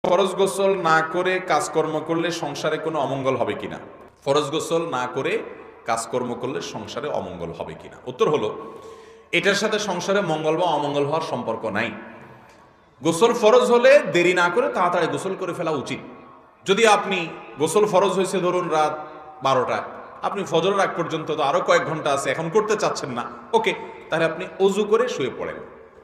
ফরজ গোসল না করে কাজকর্ম করলে সংসারে কোনো অমঙ্গল হবে কিনা? ফরজ গোসল না করে কাজকর্ম করলে সংসারে অমঙ্গল হবে কিনা? উত্তর হলো, এটার সাথে সংসারে মঙ্গল বা অমঙ্গল হওয়ার সম্পর্ক নাই। গোসল ফরজ হলে দেরি না করে তাড়াতাড়ি গোসল করে ফেলা উচিত। যদি আপনি গোসল ফরজ হয়েছে ধরুন রাত 12টায়, আপনি ফজরের আগ পর্যন্ত তো আরো কয়েক ঘন্টা আছে, এখন করতে চাচ্ছেন না, ওকে, তাহলে আপনি অজু করে শুয়ে পড়েন।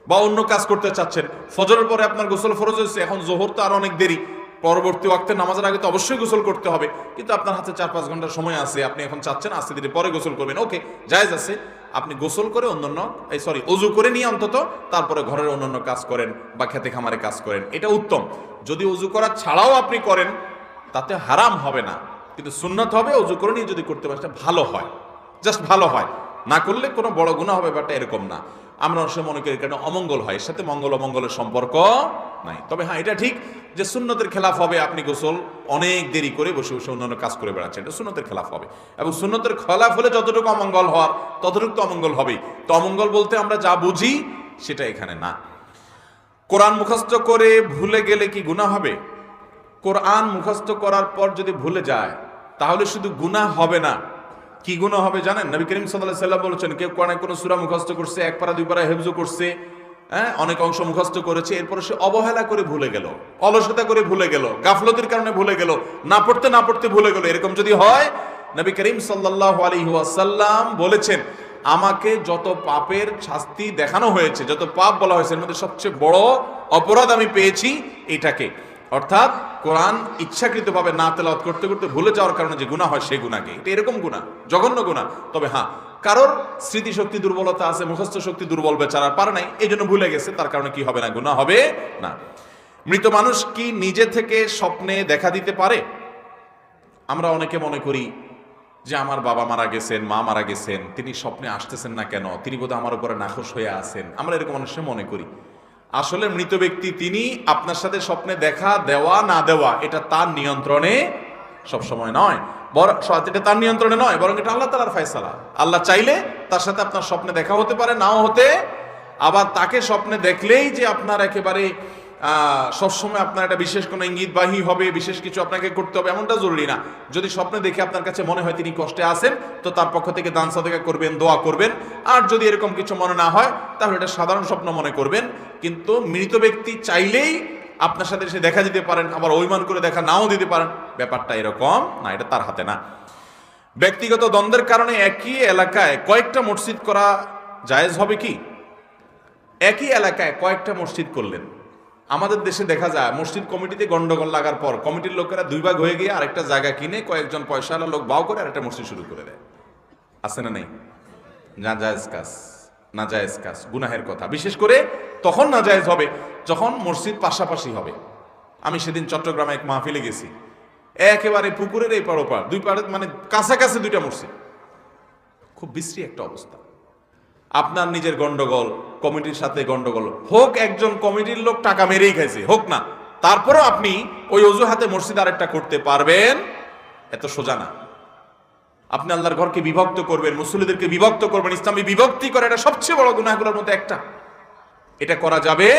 বা অন্য কাজ করতে চাচ্ছেন, ফজরের পরে আপনার গোসল ফরজ হয়েছে, এখন জোহর তো আর অনেক দেরি, পরবর্তী ওয়াক্তের নামাজের আগে তো অবশ্যই গোসল করতে হবে, কিন্তু আপনার হাতে 4-5 ঘন্টার সময় আছে, আপনি এখন চাচ্ছেন আস্তে ধীরে পরে গোসল করবেন, ওকে, জায়েজ আছে। আপনি গোসল করে অজু করে নিয়ে অন্তত তারপরে ঘরের অন্যান্য কাজ করেন বা খেতে খামারে কাজ করেন, এটা উত্তম। যদি অজু করা ছাড়াও আপনি করেন তাতে হারাম হবে না, কিন্তু সুন্নাত হবে অজু করে নিয়ে যদি করতে পারেন ভালো হয়, জাস্ট ভালো হয়। না করলে কোনো বড় গুনাহ হবে ব্যাপারটা এরকম না। আমরা অবশ্যই মনে করি কারণ অমঙ্গল হয়, এর সাথে মঙ্গল অমঙ্গলের সম্পর্ক নাই। তবে হ্যাঁ, এটা ঠিক যে সুন্নতের খেলাফ হবে আপনি গোসল অনেক দেরি করে বসে বসে অন্যান্য কাজ করে বেড়াচ্ছেন, এটা সুন্নতের খেলাফ হবে। এবং সুন্নতের খেলাফ হলে যতটুকু অমঙ্গল হওয়ার ততটুকু তো অমঙ্গল হবেই। তো অমঙ্গল বলতে আমরা যা বুঝি সেটা এখানে না। কোরআন মুখস্থ করে ভুলে গেলে কি গুনাহ হবে? কোরআন মুখস্থ করার পর যদি ভুলে যায় তাহলে শুধু গুনাহ হবে না, কি গুনাহ হবে জানেন? নবী করিম সাল্লাল্লাহু আলাইহি ওয়াসাল্লাম বলেছেন, কেউ কোরআনে কোনো সূরা মুখস্থ করছে, এক পারা দুই পারা হিফজ করছে, অনেক অংশ মুখস্থ করেছে, এরপরে সে অবহেলা করে ভুলে গেল, অলসতা করে ভুলে গেল, গাফলতির কারণে ভুলে গেল, না পড়তে ভুলে গেল, এরকম যদি হয়, নবী করিম সাল্লাল্লাহু আলাইহি ওয়াসাল্লাম বলেছেন, আমাকে যত পাপের শাস্তি দেখানো হয়েছে, যত পাপ বলা হয়েছে, এর মধ্যে সবচেয়ে বড় অপরাধ আমি পেয়েছি এটাকে। অর্থাৎ কোরআন ইচ্ছাকৃতভাবে না তেলাওয়াত করতে করতে ভুলে যাওয়ার কারণে যে গুনাহ হয় সেই গুনাহকে, এটা এরকম গুনাহ, জঘন্য গুনাহ। তবে হ্যাঁ, কারোর স্মৃতিশক্তি দুর্বলতা আছে, মুখস্থ শক্তি দুর্বল, বেচারা পারে নাই, এই জন্য ভুলে গেছে, তার কারণে কি হবে না? গুনাহ হবে না। মৃত মানুষ কি নিজে থেকে স্বপ্নে দেখা দিতে পারে? আমরা অনেকে মনে করি যে আমার বাবা মারা গেছেন, মা মারা গেছেন, তিনি স্বপ্নে আসতেছেন না কেন, তিনি বোধহয় আমার উপরে নাখোশ হয়ে আছেন, আমরা এরকম মানুষের মনে করি। আসলে মৃত ব্যক্তি তিনি আপনার সাথে স্বপ্নে দেখা দেওয়া না দেওয়া এটা তার নিয়ন্ত্রণে সবসময় নয়, এটা তার নিয়ন্ত্রণে নয়, বরং এটা আল্লাহ তাআলার ফয়সালা। আল্লাহ চাইলে তার সাথে আপনার স্বপ্নে দেখা হতে পারে, নাও হতে, আবার তাকে স্বপ্নে দেখলেই যে আপনার একেবারে সবসময় আপনার একটা বিশেষ কোনো ইঙ্গিতবাহী হবে, বিশেষ কিছু আপনাকে করতে হবে এমনটা জরুরি না। যদি স্বপ্নে দেখে আপনার কাছে মনে হয় তিনি কষ্টে আছেন, তো তার পক্ষ থেকে দান সাদকা করবেন, দোয়া করবেন। আর যদি এরকম কিছু মনে না হয় তাহলে এটা সাধারণ স্বপ্ন মনে করবেন। কিন্তু মৃত ব্যক্তি চাইলেই আপনার সাথে এসে দেখা দিতে পারেন, আবার অভিমান করে দেখা নাও দিতে পারেন, ব্যাপারটা এরকম না, এটা তার হাতে না। ব্যক্তিগত দ্বন্দ্বের কারণে একই এলাকায় কয়েকটা মসজিদ করা জায়েজ হবে কি? একই এলাকায় কয়েকটা মসজিদ করলেন, আমাদের দেশে দেখা যায় মসজিদ কমিটিতে গন্ডগোল লাগার পর কমিটির লোকেরা দুই ভাগ হয়ে গিয়ে আরেকটা জায়গা কিনে কয়েকজন পয়সাওয়ালা লোক বাও করে আরেকটা মসজিদ শুরু করে দেয়। আছে না নেই? নাজায়েজ কাজ, গুনাহের কথা। বিশেষ করে তখন নাজায়েজ হবে যখন মসজিদ পাশাপাশি হবে। আমি সেদিন চট্টগ্রামে এক মাহফিলে গেছি, একেবারে পুকুরের এই পার ওপার, দুই পাড়ে মানে কাছাকাছি দুইটা মসজিদ, খুব বিশ্রী একটা অবস্থা। আপনার নিজের গন্ডগোল, কমিটির সাথে গন্ডগোল হোক, একজন কমিটির লোক টাকা মেরেই খাইছে হোক না, তারপরও আপনি ওই অজুহাতে মসজিদ আরেকটা করতে পারবেন? এত সোজা না। আপনি আল্লাহর ঘরকে বিভক্ত করবেন, মুসল্লিদেরকে বিভক্ত করবেন, ইসলামী বিভক্তি করে, এটা সবচেয়ে বড় গুনাহগুলোর মধ্যে একটা। এটা করা যাবে?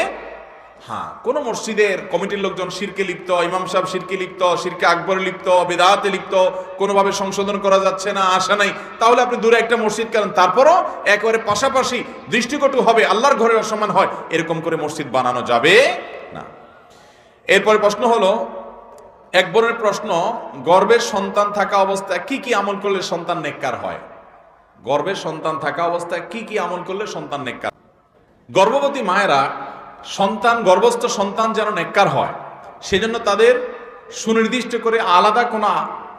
হ্যাঁ, কোন মসজিদের কমিটির লোকজন শিরকে লিপ্ত, ইমাম সাহেব শিরকে লিপ্ত, শিরকে আকবর লিপ্ত, বিদআতে লিপ্ত, কোনোভাবে সংশোধন করা যাচ্ছে না, আশা নাই, তাহলে আপনি দূরে একটা মসজিদ করেন, তারপরও একেবারে পাশাপাশি দৃষ্টিকটু হবে, আল্লাহর ঘরের অসম্মান হয়, এরকম করে মসজিদ বানানো যাবে না। এরপরে প্রশ্ন হলো, এক বোনের প্রশ্ন, গর্ভের সন্তান থাকা অবস্থায় কি কি আমল করলে সন্তান নেককার হয়? গর্ভের সন্তান থাকা অবস্থায় কি কি আমল করলে সন্তান নেককার? গর্ভবতী মায়েরা গর্ভস্থ সন্তান যেন নেককার হয় সেজন্য তাদের সুনির্দিষ্ট করে আলাদা কোনো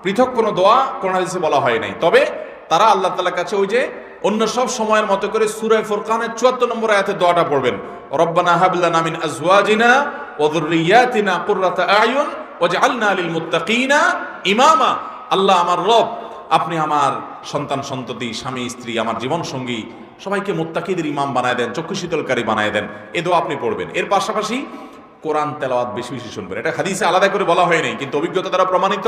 পৃথক কোনো দোয়া কোরআন হাদিসে বলা হয় নাই। তবে তারা আল্লাহ তাআলার কাছে ওই যে অন্য সব সময়ের মতো করে সূরা ফুরকানের ৭৪ নম্বর আয়াতের দোয়াটা পড়বেন, রব্বানা হাব লানা মিন আজওয়াজিনা ওয়া যুররিয়াতিনা কুররাতা আয়ুন ওয়াজআলনা লিল মুত্তাকিনা ইমামা। আল্লাহ আমার রব, আপনি আমার সন্তান সন্ততি, স্বামী স্ত্রী, আমার জীবন সঙ্গী সবাইকে মুত্তাকিদের ইমাম বানায় দেন, চক্ষু শীতলকারী বানায় দেন, এ দোয়া আপনি পড়বেন। এর পাশাপাশি কোরআন তেলাওয়াত বেশি বেশি শুনবেন। এটা হাদিসে আলাদা করে বলা হয় নাই, কিন্তু অভিজ্ঞতা দ্বারা প্রমাণিত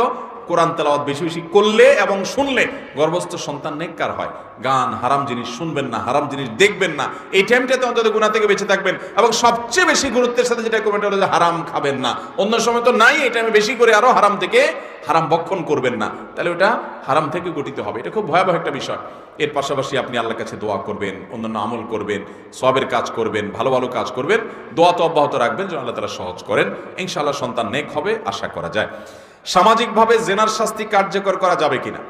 কোরআন তেলাওয়াত বেশি বেশি করলে এবং শুনলে গর্ভস্থ সন্তান নেককার হয়। গান, হারাম জিনিস শুনবেন না, হারাম জিনিস দেখবেন না, এই টাইমটাতে অন্তত গুনাহ থেকে বেঁচে থাকবেন। এবং সবচেয়ে বেশি গুরুত্বের সাথে যেটা করবেন হলো যে হারাম খাবেন না। অন্য সময় তো নাই, এই টাইমে বেশি করে আরো হারাম থেকে হারাম ভক্ষণ করবেন না, তাহলে ওটা হারাম থেকে গঠিত হবে। এটা খুব ভয়াবহ একটা বিষয়। এর পাশাপাশি আপনি আল্লাহর কাছে দোয়া করবেন, অন্যান্য আমল করবেন, সওয়াবের কাজ করবেন, ভালো ভালো কাজ করবেন, দোয়া তো অব্যাহত রাখবেন যেন আল্লাহ তাআলা সহজ করেন। ইনশাআল্লাহ সন্তান নেক হবে, আশা করা যায়। সামাজিকভাবে জেনার শাস্তি কার্যকর করা যাবে কিনা?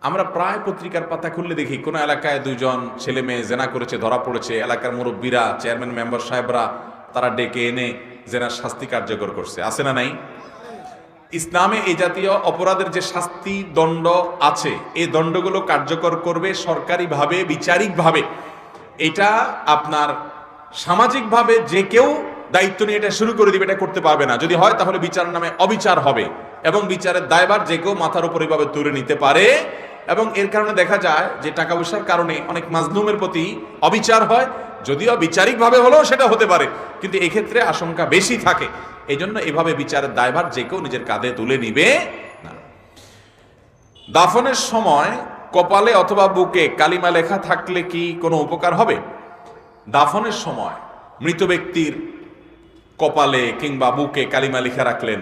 আমরা প্রায় পত্রিকার পাতা খুললে দেখি কোন এলাকায় দুইজন ছেলে মেয়ে জেনা করেছে, ধরা পড়েছে, এলাকার মুরব্বীরা, চেয়ারম্যান, মেম্বার সাহেবরা তারা ডেকে এনে জেনার শাস্তি কার্যকর করছে। আছে না নাই? ইসলামে এই জাতীয় অপরাধের যে শাস্তি দণ্ড আছে, এই দণ্ডগুলো কার্যকর করবে সরকারিভাবে, বিচারিকভাবে। এটা আপনার সামাজিকভাবে যে কেউ দায়িত্ব নিয়ে এটা শুরু করে দিবে, এটা করতে পারবে না। যদি হয় তাহলে বিচার নামে অবিচার হবে, এবং বিচারের দায়ভার যে কেউ মাথার উপর এইভাবে তুলে নিতে পারে। এবং এর কারণে দেখা যায় যে টাকা পয়সার কারণে অনেক মাজলুমের প্রতি অবিচার হয়, যদিও বিচারিকভাবে হলেও সেটা হতে পারে, কিন্তু এক্ষেত্রে আশঙ্কা বেশি থাকে। এই জন্য এভাবে বিচারের দায়ভার যে কেউ নিজের কাঁধে তুলে নিবে না। দাফনের সময় কপালে অথবা বুকে কালিমা লেখা থাকলে কি কোনো উপকার হবে? দাফনের সময় মৃত ব্যক্তির কপালে কিংবা বুকে কালিমা লিখা রাখলেন,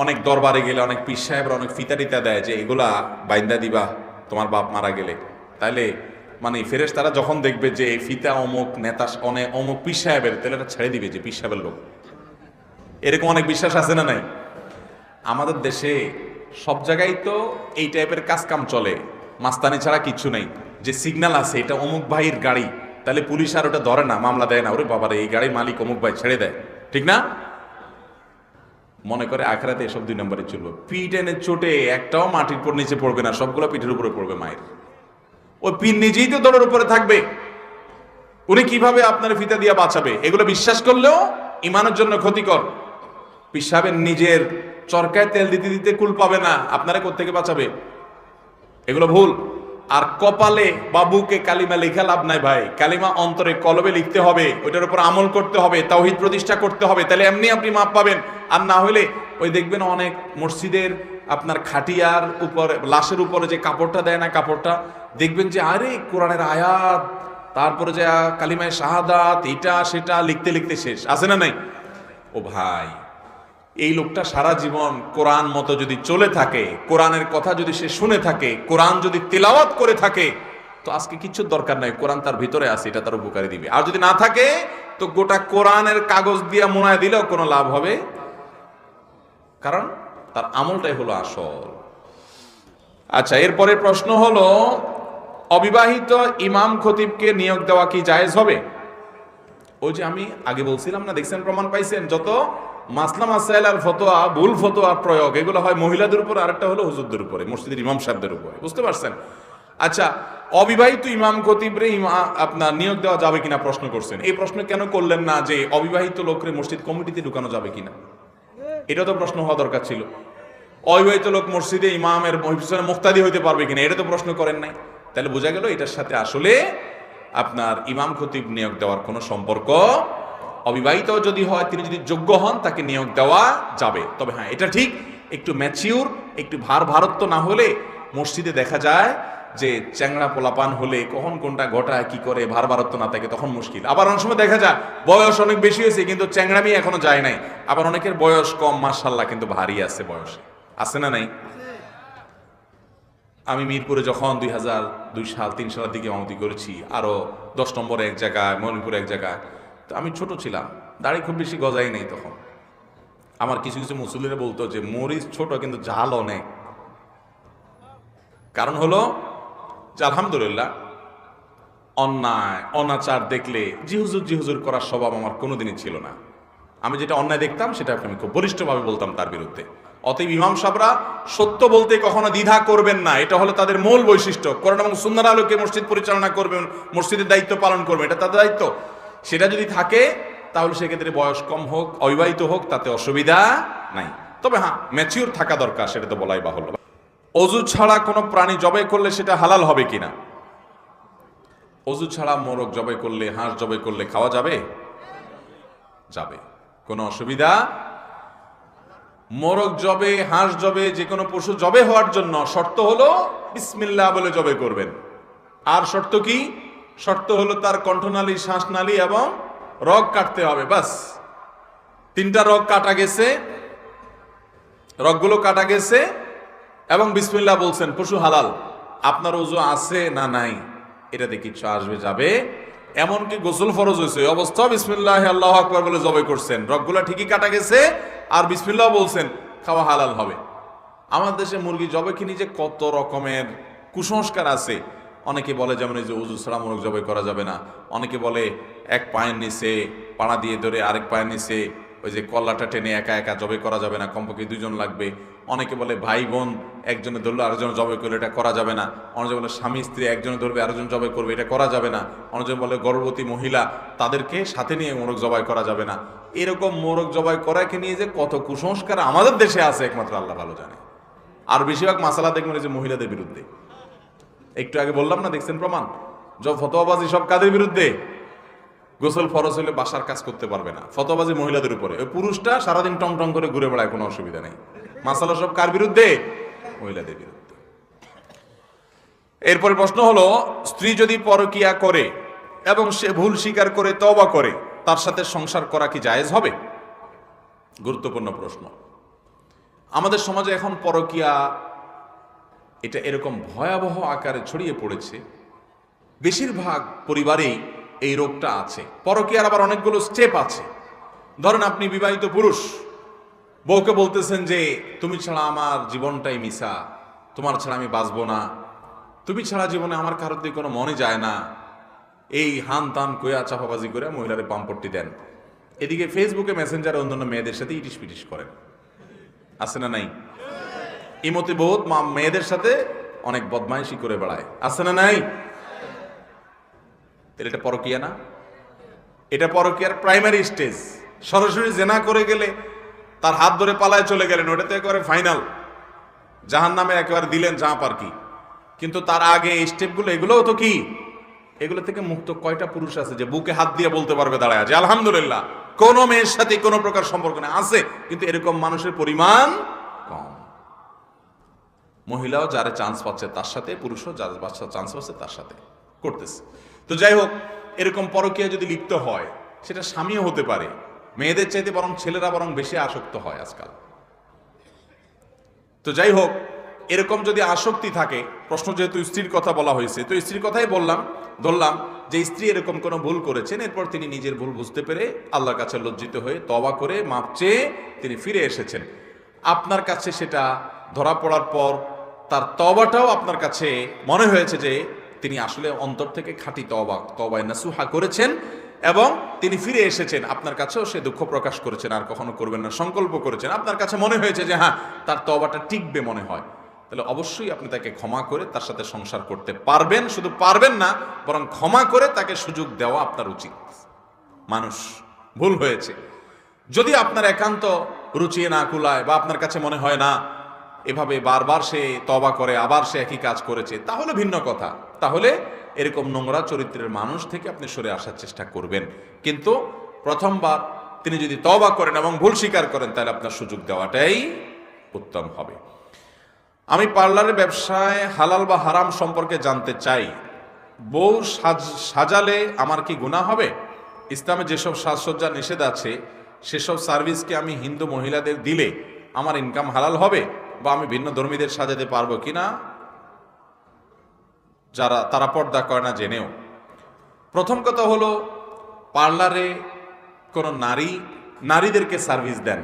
অনেক দরবারে গেলে অনেক পীর সাহেবরা অনেক ফিতা টিতা দেয় যে এগুলা বাইন্দা দিবা তোমার বাপ মারা গেলে, তাইলে মানে ফেরেশতারা যখন দেখবে যে এই ফিতা অমুক নেতা অমুক পীর সাহেবের, তাহলে এটা ছেড়ে দিবে যে পীর সাহেবের লোক। এরকম অনেক বিশ্বাস আছে না নাই? আমাদের দেশে সব জায়গায় তো এই টাইপের কাজ কাম চলে, মাস্তানি ছাড়া কিচ্ছু নেই। যে সিগন্যাল আছে এটা অমুক ভাইয়ের গাড়ি, তাহলে পুলিশ আর ওটা ধরে না, মামলা দেয় না, ওরে বাবারে এই গাড়ির মালিক অমুক ভাই, ছেড়ে দেয়, ঠিক না? মনে করে আখেরাতে এসব 2 নম্বরে চলবে। পিঠ এনে চোটে একটাও মাটির উপর নিচে পড়বে না, সবগুলো পিঠের উপরে পড়বে মায়ের। ওই পিঠ নিজেই তো দড়ের উপরে থাকবে, উনি কিভাবে আপনার ফিতা দিয়া বাঁচাবে? এগুলো বিশ্বাস করলেও ইমানের জন্য ক্ষতিকর। পীর সাহেবের নিজের চরকায় তেল দিতে দিতে কুল পাবে না, আপনারা কোত্থেকে বাঁচাবে? এগুলো ভুল। আর কপালে বা বুকে কালিমা লেখা লাভ নাই ভাই, কালিমা অন্তরে কলবে লিখতে হবে, ওইটার উপর আমল করতে হবে, তাওহীদ প্রতিষ্ঠা করতে হবে, তাহলে এমনি আপনি মাপ পাবেন। আর না হলে ওই দেখবেন অনেক মসজিদের আপনার খাটিয়ার উপর, লাশের উপরে যে কাপড়টা দেয় না, কাপড়টা দেখবেন যে আরে কোরআনের আয়াত, তারপরে যে কালিমায়ে শাহাদাত, এটা সেটা লিখতে লিখতে শেষ। আছে না নাই? ও ভাই, এই লোকটা সারা জীবন কোরআন মতো যদি চলে থাকে, কোরআনের কথা যদি সে শুনে থাকে, কোরআন যদি তিলাওয়াত করে থাকে, তো আজকে কিচ্ছু দরকার নাই, কোরআন তার ভিতরে আছে, এটা তার উপকারী দিবে। আর যদি না থাকে তো গোটা কোরআনের কাগজ দিয়ে মোনায় দিলেও কোনো লাভ হবে, কারণ তার আমলটাই হলো আসল। আচ্ছা, এরপরে প্রশ্ন হলো, অবিবাহিত ইমাম খতিবকে নিয়োগ দেওয়া কি জায়েজ হবে? ওই যে আমি আগে বলছিলাম না, দেখছেন, প্রমাণ পাইছেন, যত মাসলা মাসাইল আর ফতোয়া, ভুল ফতোয়া প্রয়োগ, এগুলো হয় মহিলাদের উপর, আরেকটা হলো হুজুরদের উপরে, মসজিদের ইমাম সাহেবদের উপরে। বুঝতে পারছেন? আচ্ছা, অবিবাহিত ইমাম খতিবরে আপনার নিয়োগ দেওয়া যাবে কিনা প্রশ্ন করছেন। এই প্রশ্ন কেন করলেন না যে অবিবাহিত লোকরে মসজিদ কমিটিতে ঢুকানো যাবে কিনা? এটা তো প্রশ্ন হওয়া দরকার ছিল। অবিবাহিত লোক মসজিদে ইমামের মুক্তাদি হইতে পারবে কিনা, এটা তো প্রশ্ন করেন নাই। তাহলে বোঝা গেল এটার সাথে আসলে আপনার ইমাম খতিব নিয়োগ দেওয়ার কোনো সম্পর্ক, অবিবাহিত যদি হয়, তিনি যদি যোগ্য হন, তাকে নিয়োগ দেওয়া যাবে। তবে হ্যাঁ, এটা ঠিক, একটু ম্যাচিউর, একটু ভারত্ব না হলে মসজিদে দেখা যায় যে চ্যাংড়া পোলাপান হলে কখন কোনটা ঘটায় কি করে, ভারত্ব না থাকে, তখন মুশকিল। আবার অনেক সময় দেখা যায় বয়স অনেক বেশি হয়েছে কিন্তু চ্যাংড়ামি এখনো যায় নাই, আবার অনেকের বয়স কম, মাশাআল্লাহ, কিন্তু ভারী আছে বয়সে। আছে না নাই? আমি মিরপুরে যখন 2002 সাল 3 সালের দিকে ইমামতি করেছি, আরো 10 নম্বরে এক জায়গায়, মনিপুরে এক জায়গায়, তো আমি ছোট ছিলাম, দাড়ি খুব বেশি গজাই নেই তখন। আমার কিছু কিছু মুসল্লিরা বলতো যে মরিচ ছোট কিন্তু ঝাল অনেক। কারণ হলো যে আলহামদুলিল্লাহ, অন্যায় অনাচার দেখলে জি হুজুর করার স্বভাব আমার কোনোদিনই ছিল না। আমি যেটা অন্যায় দেখতাম সেটা আমি খুব বলিষ্ঠভাবে বলতাম তার বিরুদ্ধে। অতএব ইমাম সাহেবরা সত্য বলতে কখনো দ্বিধা করবেন না, এটা হলো তাদের মূল বৈশিষ্ট্য। কোরআন এবং সুন্নাহর আলোকে মসজিদ পরিচালনা করবেন, মসজিদের দায়িত্ব পালন করবেন, এটা তাদের দায়িত্ব। সেটা যদি থাকে তাহলে সেক্ষেত্রে বয়স কম হোক, অবিবাহিত হোক, তাতে অসুবিধা নাই। তবে হ্যাঁ, ম্যাচিউর থাকা দরকার, সেটা তো বলাই বাহুল্য। অজু ছাড়া কোনো প্রাণী জবাই করলে সেটা হালাল হবে কিনা? অজু ছাড়া মোরগ জবাই করলে, হাঁস জবাই করলে খাওয়া যাবে? যাবে, কোনো অসুবিধা। মোরগ জবে, হাঁস জবে, যে কোনো পশু জবে হওয়ার জন্য শর্ত হলো বিসমিল্লাহ বলে জবে করবেন। আর শর্ত কি? শর্ত হলো তার কণ্ঠনালী, শ্বাসনালী এবং রগ কাটতে হবে, বাস। 3টা রগ কাটা গেছে, রগগুলো কাটা গেছে এবং বিসমিল্লাহ বলছেন, পশু হালাল। আপনার ওযু আছে না নাই এটাতে কিছু আসবে যাবে। এমনকি গোসল ফরজ হয়েছে, অবস্থা বিসমিল্লাহ আল্লাহু আকবার বলে জবে করছেন, রগগুলা ঠিকই কাটা গেছে আর বিসমিল্লাহ বলছেন, খাওয়া হালাল হবে। আমাদের দেশে মুরগি জবে কি নিজে কত রকমের কুসংস্কার আছে। অনেকে বলে যেমন এই যে ওযু ছাড়া মোরগ জবে করা যাবে না, অনেকে বলে এক পায়ের নিচে পাড়া দিয়ে ধরে আরেক পায়ের নিচে ওই যে কল্লাটা টেনে একা একা জবে করা যাবে না, কমপক্ষে 2 জন লাগবে। অনেকে বলে ভাই বোন একজনে ধরলে আরেকজন জবে করলে এটা করা যাবে না। অনেকে বলে স্বামী স্ত্রী একজনে ধরবে আরেকজন জবে করবে, এটা করা যাবে না। অনেকজন বলে গর্ভবতী মহিলা তাদেরকে সাথে নিয়ে মোরগ জবাই করা যাবে না। এরকম মোরগ জবাই করাকে নিয়ে যে কত কুসংস্কার আমাদের দেশে আছে একমাত্র আল্লাহ ভালো জানে। আর বেশিরভাগ মাসালা দেখবেন যে মহিলাদের বিরুদ্ধে। একটু আগে বললাম না, দেখছেন প্রমাণ, সব ফতোয়াবাজি সব কাদের বিরুদ্ধে? গোসল ফরজ হলে বাসার কাজ করতে পারবে না, ফতোয়াবাজি মহিলাদের উপরে। ওই পুরুষটা সারাদিন টং টং করে ঘুরে বেড়ায়, কোনো অসুবিধা নেই। মাসালা সব কার বিরুদ্ধে? মহিলাদের বিরুদ্ধে। এরপরে প্রশ্ন হলো, স্ত্রী যদি পরকিয়া করে এবং সে ভুল স্বীকার করে তওবা করে, তার সাথে সংসার করা কি জায়েজ হবে? গুরুত্বপূর্ণ প্রশ্ন। আমাদের সমাজে এখন পরকিয়া এটা এরকম ভয়াবহ আকারে ছড়িয়ে পড়েছে, বেশিরভাগ পরিবারেই এই রোগটা আছে। পরকীয়ার আবার অনেকগুলো স্টেপ আছে। ধরেন আপনি বিবাহিত পুরুষ, বউকে বলতেছেন যে তুমি ছাড়া আমার জীবনটাই মিশা, তোমার ছাড়া আমি বাঁচবো না, তুমি ছাড়া জীবনে আমার কারোর দিকে কোনো মনে যায় না, এই হান তান কয়া চাপাবাজি করে মহিলারে পাম্পট্টি দেন। এদিকে ফেসবুকে মেসেঞ্জারে অন্যান্য মেয়েদের সাথে ইটিস পিটিস করেন, আছে না নাই? ইমতে বহুত মেয়েদের সাথে অনেক বদমাইশি করে বেড়ায়, আছে না নাই? এটা পরকীয়া না? এটা পরকীয়ার প্রাইমারি স্টেজ। সরাসরি জেনা করে গেলে, তার হাত ধরে পালায় চলে গেলেন, ওটা তো একেবারে ফাইনাল, জাহান্নামে একেবারে দিলেন ঝাঁপ আর কি। কিন্তু তার আগে এই স্টেপগুলো, এগুলোও তো কি? এগুলো থেকে মুক্ত কয়টা পুরুষ আছে যে বুকে হাত দিয়ে বলতে পারবে দাঁড়ায় যে আলহামদুলিল্লাহ কোনো মেয়ের সাথে কোনো প্রকার সম্পর্ক নেই? আছে, কিন্তু এরকম মানুষের পরিমাণ কম। মহিলাও যারা চান্স পাচ্ছে তার সাথে, পুরুষও যারা চান্স পাচ্ছে তার সাথে করতেছে। তো যাই হোক, এরকম পরকীয়া যদি লিপ্ত হয়, সেটা স্বামীও হতে পারে। মেয়েদের চাইতে বরং ছেলেরা বরং বেশি আসক্ত হয় আজকাল। তো যাই হোক, এরকম যদি আসক্তি থাকে, প্রশ্ন যেহেতু স্ত্রীর কথা বলা হয়েছে, তো স্ত্রীর কথাই ধরলাম যে স্ত্রী এরকম কোনো ভুল করেছেন, এরপর তিনি নিজের ভুল বুঝতে পেরে আল্লাহর কাছে লজ্জিত হয়ে তওবা করে মাপ চেয়ে তিনি ফিরে এসেছেন। আপনার কাছে সেটা ধরা পড়ার পর তার তওবাটাও আপনার কাছে মনে হয়েছে যে তিনি আসলে অন্তর থেকে খাঁটি তওবায়ে নাসুহা করেছেন এবং তিনি ফিরে এসেছেন। আপনার কাছেও সে দুঃখ প্রকাশ করেছেন, আর কখনো করবেন না সংকল্প করেছেন। আপনার কাছে মনে হয়েছে যে হ্যাঁ, তার তওবাটা টিকবে মনে হয়, তাহলে অবশ্যই আপনি তাকে ক্ষমা করে তার সাথে সংসার করতে পারবেন। শুধু পারবেন না, বরং ক্ষমা করে তাকে সুযোগ দেওয়া আপনার উচিত। মানুষ ভুল হয়েছে, যদি আপনার একান্ত রুচিয়ে না কুলায় বা আপনার কাছে মনে হয় না এভাবে বারবার সে তওবা করে আবার সে একই কাজ করেছে, তাহলে ভিন্ন কথা। তাহলে এরকম নোংরা চরিত্রের মানুষ থেকে আপনি সরে আসার চেষ্টা করবেন। কিন্তু প্রথমবার তিনি যদি তওবা করেন এবং ভুল স্বীকার করেন, তাহলে আপনার সুযোগ দেওয়াটাই উত্তম হবে। আমি পার্লারের ব্যবসায় হালাল বা হারাম সম্পর্কে জানতে চাই। বউ সাজালে আমার কি গুনাহ হবে? ইসলামে যেসব সাজসজ্জা নিষেধ আছে, সেসব সার্ভিসকে আমি হিন্দু মহিলাদের দিলে আমার ইনকাম হালাল হবে, বা আমি ভিন্ন ধর্মীদের সাজাতে পারবো কিনা, তারা পর্দা করে না জেনেও? প্রথম কথা হলো, পার্লারে কোনো নারীদেরকে সার্ভিস দেন,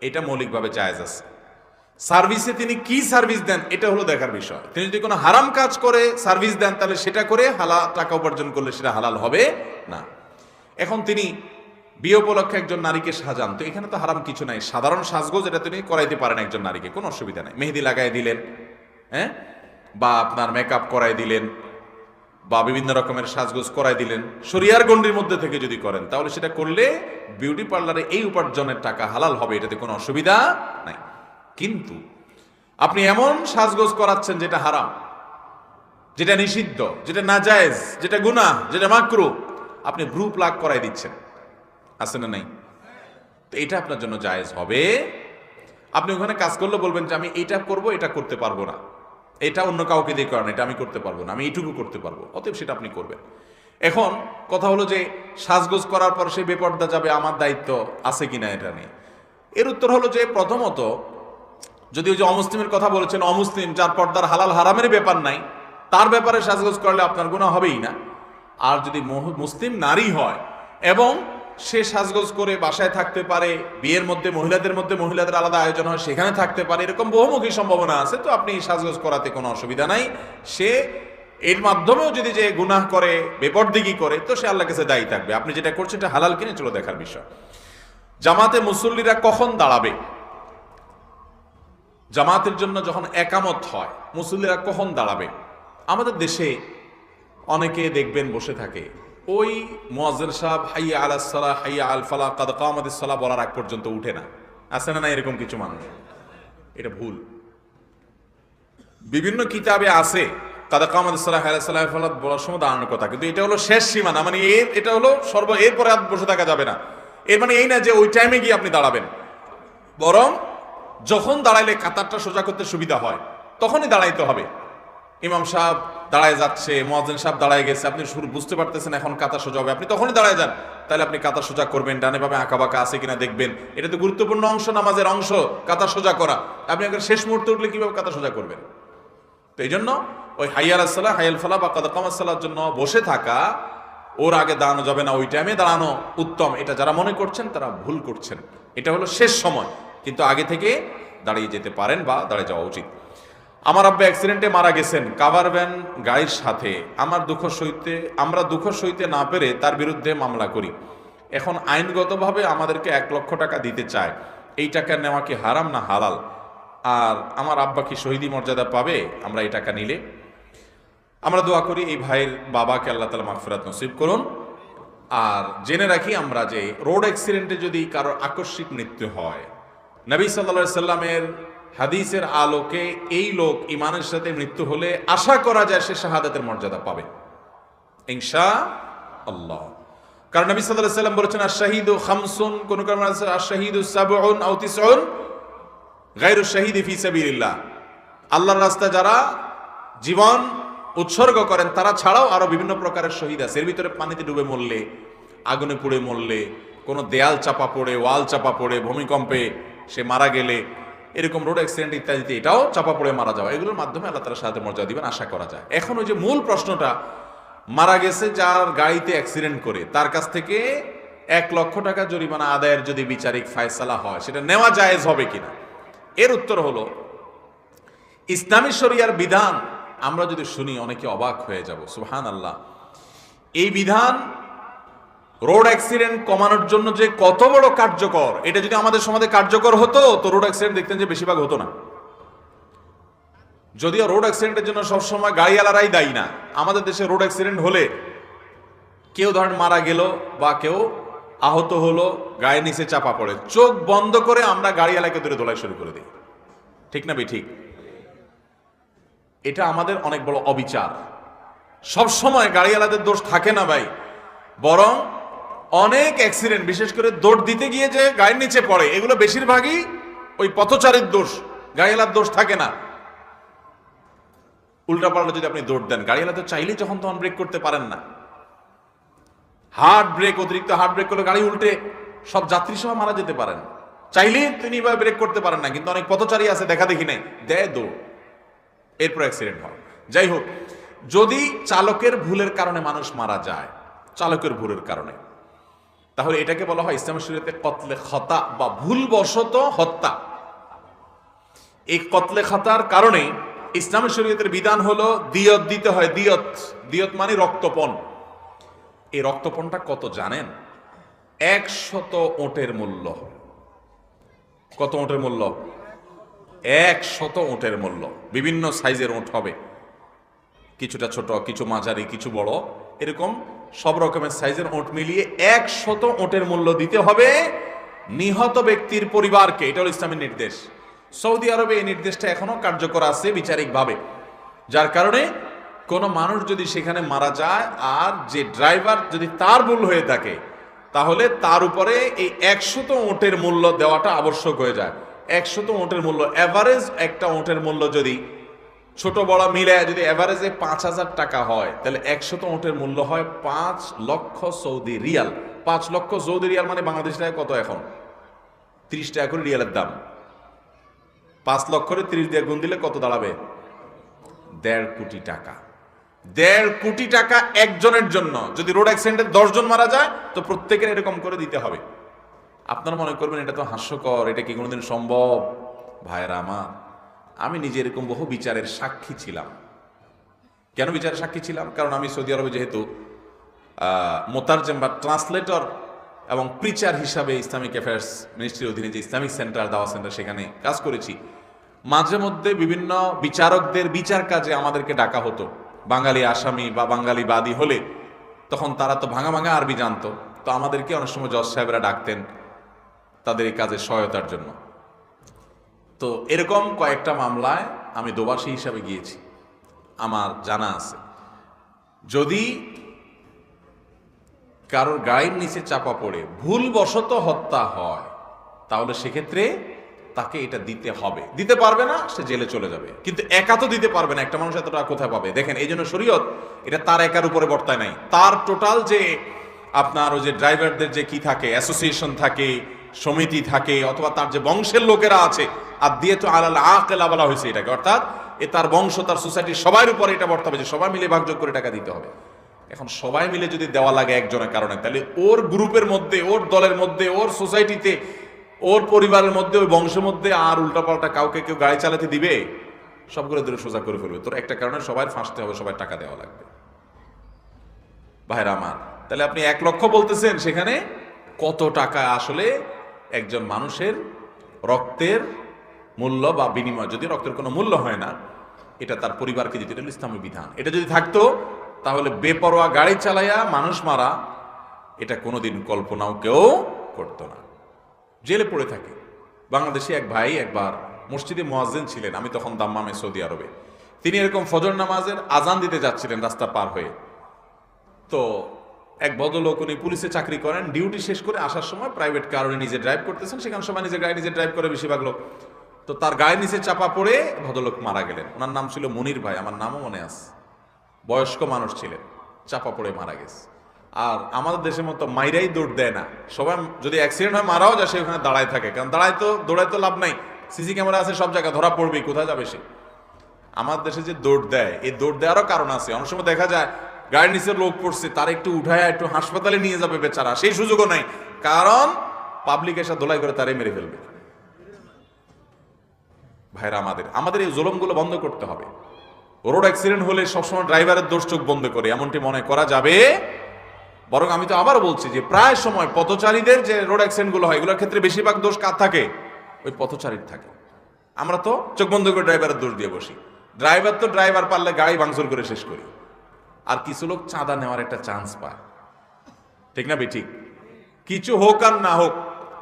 এটা মৌলিকভাবে জায়েজ আছে। সার্ভিসে তিনি কি সার্ভিস দেন এটা হলো দেখার বিষয়। তিনি যদি কোনো হারাম কাজ করে সার্ভিস দেন, তাহলে সেটা করে টাকা উপার্জন করলে সেটা হালাল হবে না। এখন তিনি বিয়ে উপলক্ষে একজন নারীকে সাজান, তো এখানে তো হারাম কিছু নাই। সাধারণ সাজগোজ এটা তিনি করাইতে পারেন একজন নারীকে, কোনো অসুবিধা নাই। মেহেদি লাগাই দিলেন, হ্যাঁ, বা আপনার মেকআপ করাই দিলেন, বা বিভিন্ন রকমের সাজগোজ করাই দিলেন, শরিয়ার গণ্ডির মধ্যে থেকে যদি করেন, তাহলে সেটা করলে বিউটি পার্লারে এই উপার্জনের টাকা হালাল হবে, এটাতে কোনো অসুবিধা নাই। কিন্তু আপনি এমন সাজগোজ করাচ্ছেন যেটা হারাম, যেটা নিষিদ্ধ, যেটা নাজায়েজ, যেটা গুনাহ, যেটা মাকরুহ, আপনি ভ্রু প্লাক করাই দিচ্ছেন, আছে না নাই? তো এটা আপনার জন্য জায়েজ হবে। আপনি ওখানে কাজ করলে বলবেন যে আমি এটা করব, এটা করতে পারবো না, এটা অন্য কাউকে দিয়ে করেন, এটা আমি করতে পারবো না, আমি এইটুকু করতে পারবো, অতএব সেটা আপনি করবেন। এখন কথা হলো যে সাজগোজ করার পর সে বেপর্দা যাবে, আমার দায়িত্ব আছে কিনা এটা নিয়ে। এর উত্তর হলো যে প্রথমত, যদি ওই যে অমুসলিমের কথা বলেছেন, অমুসলিম যার পর্দার হালাল হারামের ব্যাপার নাই, তার ব্যাপারে সাজগোজ করলে আপনার গুনাহ হবেই না। আর যদি মুসলিম নারী হয় এবং সে সাজগোজ করে বাসায় থাকতে পারে, বিয়ের মধ্যে মহিলাদের আলাদা আয়োজন হয়, সেখানে থাকতে পারে, এরকম বহুমুখী সম্ভাবনা আছে, তো আপনি সাজগোজ করাতে কোনো অসুবিধা নাই। সে এর মাধ্যমেও যদি যে গুনাহ করে, বেপরদিগি করে, তো সে আল্লাহর কাছে দায়ী থাকবে। আপনি যেটা করছেন এটা হালাল কিনে চলো দেখার বিষয়। জামাতে মুসল্লিরা কখন দাঁড়াবে? জামাতের জন্য যখন একামত হয়, মুসল্লিরা কখন দাঁড়াবে? আমাদের দেশে অনেকে দেখবেন বসে থাকে, ওই মুয়াজ্জিন সাহেব হাইয়া আলাস সালাহ, হাইয়া আল ফালাহ, কাদ কামাতিস সালাহ বলার আগ পর্যন্ত উঠে না। আছে না এরকম কিছু মানুষ? এটা ভুল। বিভিন্ন কিতাবে আছে কাদ কামাতিস সালাহ, হাইয়া আলাস সালাহ ফালাহ বলার সময় দাঁড়ানোর কথা, কিন্তু এটা হলো শেষ সীমানা, মানে এটা হলো এরপরে আর বসে থাকা যাবে না। এর মানে এই না যে ওই টাইমে গিয়ে আপনি দাঁড়াবেন, বরং যখন দাঁড়াইলে কাতারটা সোজা করতে সুবিধা হয় তখনই দাঁড়াইতে হবে। ইমাম সাহেব দাঁড়ায় যাচ্ছে, মুয়াজ্জিন সাহেব দাঁড়ায় গেছে, আপনি শুরু বুঝতে পারতেছেন এখন কাতার সোজা হবে, আপনি তখনই দাঁড়ায় যান। তাহলে আপনি কাতার সোজা করবেন, ডানে বামে আঁকা বাঁকা আছে কিনা দেখবেন। এটা তো গুরুত্বপূর্ণ অংশ, নামাজের অংশ কাতার সোজা করা। আপনি একবার শেষ মুহূর্তে উঠলে কিভাবে কাতার সোজা করবেন? তো এই জন্য ওই হাইয়া আলাস সালাহ, হাইয়াল ফালাহ বা কাদ কামাতিস সালাহর জন্য বসে থাকা, ওর আগে দাঁড়ানো যাবে না, ওই টাইমে দাঁড়ানো উত্তম। এটা যারা মনে করছেন তারা ভুল করছেন। এটা হলো শেষ সময়, কিন্তু আগে থেকে দাঁড়িয়ে যেতে পারেন বা দাঁড়িয়ে যাওয়া উচিত। আমার আব্বা অ্যাক্সিডেন্টে মারা গেছেন কাভার ভ্যান গাড়ির সাথে। আমরা দুঃখ সইতে না পেরে তার বিরুদ্ধে মামলা করি। এখন আইনগতভাবে আমাদেরকে 1 লক্ষ টাকা দিতে চায়। এই টাকা নেওয়া কি হারাম না হালাল? আর আমার আব্বা কি শহীদি মর্যাদা পাবে আমরা এই টাকা নিলে? আমরা দোয়া করি এই ভাইয়ের বাবাকে আল্লাহ তাআলা মাগফিরাত নসিব করুন। আর জেনে রাখি আমরা যে রোড অ্যাক্সিডেন্টে যদি কারোর আকস্মিক মৃত্যু হয়, নবী সাল্লাল্লাহু আলাইহি সাল্লামের হাদিসের আলোকে এই লোক ঈমানের সাথে মৃত্যু হলে আশা করা যায় সে শাহাদাতের মর্যাদা পাবে ইনশাআল্লাহ। কারণ নবী সাল্লাল্লাহু আলাইহি সাল্লাম বলেছেন আশ-শাহীদু খামসুন, কোন কোন আছে আশ-শাহীদু সাবউন আও তিসউন গায়রু শাহীদি ফি সাবিলিল্লাহ। আল্লাহর রাস্তায় যারা জীবন উৎসর্গ করেন তারা ছাড়াও আরো বিভিন্ন প্রকারের শহীদ আছে। এর ভিতরে পানিতে ডুবে মরলে, আগুনে পুড়ে মরলে, কোনো দেয়াল চাপা পড়ে, ওয়াল চাপা পড়ে, ভূমিকম্পে সে মারা গেলে, এরকম রোড অ্যাক্সিডেন্ট ইত্যাদিতে এটাও চাপা পড়ে মারা যাওয়া, এগুলোর মাধ্যমে আল্লাহ তাআলা শাহাদাতের মর্যাদা দিবেন আশা করা যায়। এখন ওই যে মূল প্রশ্নটা, মারা গেছে যার গাড়িতে অ্যাক্সিডেন্ট করে, তার কাছ থেকে 1 লক্ষ টাকা জরিমানা আদায়ের যদি বিচারিক ফায়সালা হয়, সেটা নেওয়া জায়েজ হবে কিনা? এর উত্তর হলো, ইসলামী শরিয়ার বিধান আমরা যদি শুনি অনেকে অবাক হয়ে যাব, সুবহানাল্লাহ। এই বিধান রোড অ্যাক্সিডেন্ট কমানোর জন্য যে কত বড় কার্যকর, এটা যদি আমাদের সমাজে কার্যকর হতো তো রোড অ্যাক্সিডেন্ট দেখতেন যে বেশিরভাগ হতো না। যদিও রোড অ্যাক্সিডেন্টের জন্য সবসময় গাড়িওয়ালারাই দায়ী না। আমাদের দেশে রোড অ্যাক্সিডেন্ট হলে কেউ ধরেন মারা গেল বা কেউ আহত হলো, গায়ের নিচে চাপা পড়ে, চোখ বন্ধ করে আমরা গাড়িওয়ালাকে ধরে দোলাই শুরু করে দিই, ঠিক না বে ঠিক? এটা আমাদের অনেক বড় অবিচার। সবসময় গাড়িওয়ালাদের দোষ থাকে না ভাই, বরং অনেক অ্যাক্সিডেন্ট বিশেষ করে দৌড় দিতে গিয়ে যে গায়ের নিচে পড়ে, এগুলো বেশিরভাগই ওই পথচারীর দোষ, গাড়িওয়ালার দোষ থাকে না। উল্টা পাল্টা যদি আপনি দৌড় দেন, গাড়িওয়ালা তো চাইলেই যখন তখন ব্রেক করতে পারেন না। হার্ড ব্রেক, অতিরিক্ত হার্ড ব্রেক করলে গাড়ি উল্টে সব যাত্রী সহ মারা যেতে পারেন। চাইলেই তিনি বা ব্রেক করতে পারেন না, কিন্তু অনেক পথচারী আছে দেখা দেখি নাই, দেয় দৌড়, এরপর অ্যাক্সিডেন্ট হয়। যাই হোক, যদি চালকের ভুলের কারণে মানুষ মারা যায়, চালকের ভুলের কারণে, তাহলে এটাকে বলা হয় ইসলামের শরীয়তে কতলে খতা বা ভুলবশত হত্যা। এই কতলে খতার কারণে ইসলামের শরীয়তের বিধান হলো দিয়ত দিতে হয়। দিয়ত মানে রক্তপণ। এই রক্তপণটা কত জানেন? 100 ওটের মূল্য। কত ওটের মূল্য? 100 ওটের মূল্য। বিভিন্ন সাইজের ওট হবে, কিছুটা ছোট, কিছু মাঝারি, কিছু বড়, এরকম সব রকমের সাইজের ওট মিলিয়ে 100 ওটের মূল্য দিতে হবে নিহত ব্যক্তির পরিবারকে। এটা হল ইসলামের নির্দেশ। সৌদি আরবে এই নির্দেশটা এখনো কার্যকর আছে বিচারিকভাবে, যার কারণে কোনো মানুষ যদি সেখানে মারা যায় আর যে ড্রাইভার যদি তার ভুল হয়ে থাকে, তাহলে তার উপরে এই 100 ওঁটের মূল্য দেওয়াটা আবশ্যক হয়ে যায়। 100 ওঁটের মূল্য, এভারেজ একটা ওঁটের মূল্য যদি ছোট বড় মিলে যদি এভারেজে 5,000 টাকা হয়, তাহলে 100 ওঁটের মূল্য হয় 5 লক্ষ সৌদি রিয়াল। 5 লক্ষ সৌদি রিয়াল মানে বাংলাদেশ টাকায় কত এখন? 30 টাকা করে রিয়ালের দাম। 5 লক্ষরে 30 দিয়ে গুণ দিলে কত দাঁড়াবে? 1.5 কোটি টাকা। 1.5 কোটি টাকা একজনের জন্য। যদি রোড অ্যাক্সিডেন্টে 10 জন মারা যায় তো প্রত্যেকের এরকম করে দিতে হবে। আপনারা মনে করবেন এটা তো হাস্যকর, এটা কি কোনোদিন সম্ভব? ভাইরা আমার, আমি নিজে এরকম বহু বিচারের সাক্ষী ছিলাম। কেন বিচারের সাক্ষী ছিলাম? কারণ আমি সৌদি আরবে যেহেতু মোতারজেম বা ট্রান্সলেটর এবং প্রিচার হিসাবে ইসলামিক অ্যাফেয়ার্স মিনিস্ট্রির অধীনে যে ইসলামিক সেন্টার, দাওয়া সেন্টার, সেখানে কাজ করেছি। মাঝে মধ্যে বিভিন্ন বিচারকদের বিচার কাজে আমাদেরকে ডাকা হতো। বাঙালি আসামি বা বাঙালি বাদী হলে তখন তারা তো ভাঙা ভাঙা আরবি জানতো, তো আমাদেরকে অনেক সময় জজ সাহেবরা ডাকতেন তাদের এই কাজে সহায়তার জন্য। তো এরকম কয়েকটা মামলায় আমি দোবাসী হিসাবে গিয়েছি। আমার জানা আছে, যদি কারোর গায়ের নিচে চাপা পড়ে ভুলবশত হত্যা হয়, তাহলে সেক্ষেত্রে তাকে এটা দিতে হবে। দিতে পারবে না, সে জেলে চলে যাবে। কিন্তু একা তো দিতে পারবে না, একটা মানুষ এত টাকা কোথায় পাবে? দেখেন, এই জন্য শরীয়ত এটা তার একার উপরে বর্তায় নাই। তার টোটাল যে আপনার ওই যে ড্রাইভারদের যে কি থাকে, অ্যাসোসিয়েশন থাকে, সমিতি থাকে, অথবা তার যে বংশের লোকেরা আছে, আর দিয়ে তো আলাল আকেলা বলা হয়েছে এটাকে, অর্থাৎ এ তার বংশ, তার সোসাইটির সবার উপরে এটা বর্তাবে যে সবাই মিলে ভাগযোগ করে টাকা দিতে হবে। এখন সবাই মিলে যদি দেওয়া লাগে একজনের কারণে, তাহলে ওর গ্রুপের মধ্যে, ওর দলের মধ্যে, ওর সোসাইটিতে, ওর পরিবারের মধ্যে, ওই বংশের মধ্যে আর উল্টাপাল্টা কাউকে কেউ গাড়ি চালাতে দিবে? সবগুলো দূরে সোজা করে ফেলবে। তোর একটা কারণে সবাই ফাঁসতে হবে, সবাই টাকা দেওয়া লাগবে। ভাইরা আমার, তাহলে আপনি 1 লক্ষ বলতেছেন, সেখানে কত টাকা আসলে একজন মানুষের রক্তের মূল্য বা বিনিময়, যদি রক্তের কোনো মূল্য হয় না, এটা তার পরিবারকে দিতে, এটা ইসলামী বিধান। এটা যদি থাকতো তাহলে বেপরোয়া গাড়ি চালাইয়া মানুষ মারা, এটা কোনোদিন কল্পনাও কেউ করতো না। জেলে পড়ে থাকে। বাংলাদেশে এক ভাই একবার মসজিদে মুয়াজ্জিন ছিলেন, আমি তখন দাম্মামে সৌদি আরবে। তিনি এরকম ফজর নামাজের আজান দিতে যাচ্ছিলেন রাস্তা পার হয়ে। তো এক ভদ্রলোক, উনি পুলিশে চাকরি করেন, ডিউটি শেষ করে আসার সময় প্রাইভেট কার উনি নিজে ড্রাইভ করতেছেন, সেখানে সবাই নিজের গাড়ি নিজে ড্রাইভ করে বেশিরভাগ লোক। তো তার গায়ের নিচে চাপা পড়ে ভদ্রলোক মারা গেলেন। ওনার নাম ছিল মনির ভাই, আমার নামও মনে আছে। বয়স্ক মানুষ ছিলেন, চাপা পড়ে মারা গেছে। আর আমাদের দেশের মতো মাইরাই দৌড় দেয় না, সবাই যদি অ্যাক্সিডেন্ট হয় মারাও যায়, সে ওখানে দাঁড়ায় থাকে, কারণ দৌড়ায় তো লাভ নাই, সিসি ক্যামেরা আছে সব জায়গায়, ধরা পড়বেই, কোথায় যাবে সে? আমার দেশে যে দৌড় দেয়, এই দৌড় দেওয়ারও কারণ আছে। অনেক সময় দেখা যায় গাড়ির নিচে লোক পড়ছে, তার একটু উঠায় একটু হাসপাতালে নিয়ে যাবে বেচারা, সেই সুযোগও নাই, কারণ পাবলিক এসে দোলাই করে তারে মেরে ফেলবে। ভাইরা, আমাদের এই জুলুমগুলো বন্ধ করতে হবে। রোড অ্যাক্সিডেন্ট হলে সবসময় ড্রাইভারের দোষ চোখ বন্ধ করে এমনটি মনে করা যাবে। বরং আমি তো আবার বলছি যে প্রায় সময় পথচারীদের যে রোড অ্যাক্সিডেন্ট গুলো হয়, এগুলোর ক্ষেত্রে বেশিরভাগ দোষ কার থাকে? ওই পথচারীর থাকে। আমরা তো চোখ বন্ধ করে ড্রাইভারের দোষ দিয়ে বসি। ড্রাইভার পারলে গাড়ি ভাঙচুর করে শেষ করি। আর কিছু লোক চাঁদা নেওয়ার একটা চান্স পায়, ঠিক না বেঠিক? কিছু হোক আর না হোক,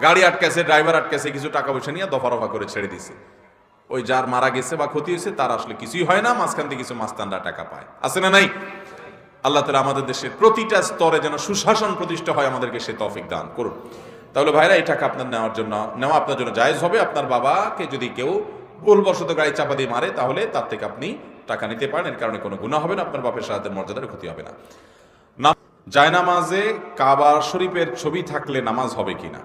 গাড়ি আটকাছে, ড্রাইভার আটকাছে, কিছু টাকা পয়সা নিয়ে দফা রফা করে ছেড়ে দিছে। ওই যার মারা গেছে বা ক্ষতি হয়েছে তার আসলে কিছুই হয় না, মাঝখান থেকে কিছু মাস্তানরা টাকা পায়। আছে না নাই? আল্লাহ তাআলা আমাদের দেশের প্রতিটা স্তরে যেন সুশাসন প্রতিষ্ঠা হয়, আমাদেরকে সে তৌফিক দান করুন। তাহলে ভাইরা, এই টাকা আপনার নেওয়া আপনার জন্য জায়েজ হবে। আপনার বাবাকে যদি কেউ ভুলবশত গাড়ি চাপা দিয়ে মারে, তাহলে তার থেকে আপনি টাকা নিতে পারেন, এর কারণে কোনো গুনাহ হবে না, আপনার বাপের শাহাদাতের মর্যাদার ক্ষতি হবে না। জায়নামাজে কাবা শরীফের ছবি থাকলে নামাজ হবে কিনা?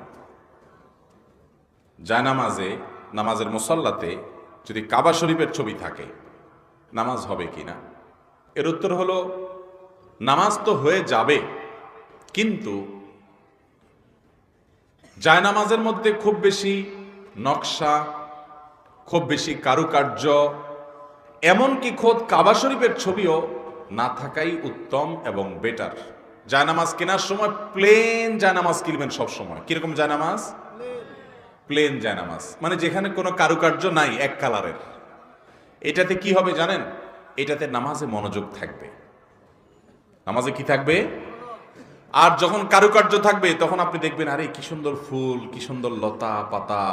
জায়নামাজে, নামাজের মুসাল্লাতে যদি কাবা শরীফের ছবি থাকে, নামাজ হবে কিনা? এর উত্তর হলো, নামাজ তো হয়ে যাবে, কিন্তু জায়নামাজের মধ্যে খুব বেশি নকশা, খুব বেশি কারুকার্য, এমনকি খোদ কাবা শরীফের ছবিও না থাকাই উত্তম এবং বেটার। জায়নামাজ কেনার সময় প্লেন জায়নামাজ কিনবেন সব সময়। কিরকম জায়নামাজ? প্লেন জায়নামাজ, মানে যেখানে কোনো কারুকার্য নাই, এক কালারের। এটাতে কি হবে জানেন? এটাতে নামাজে মনোযোগ থাকবে। নামাজে কি থাকবে? আর যখন কারুকার্য থাকবে তখন আপনি দেখবেন, আরে কি সুন্দর ফুল, কি সুন্দর লতা পাতা,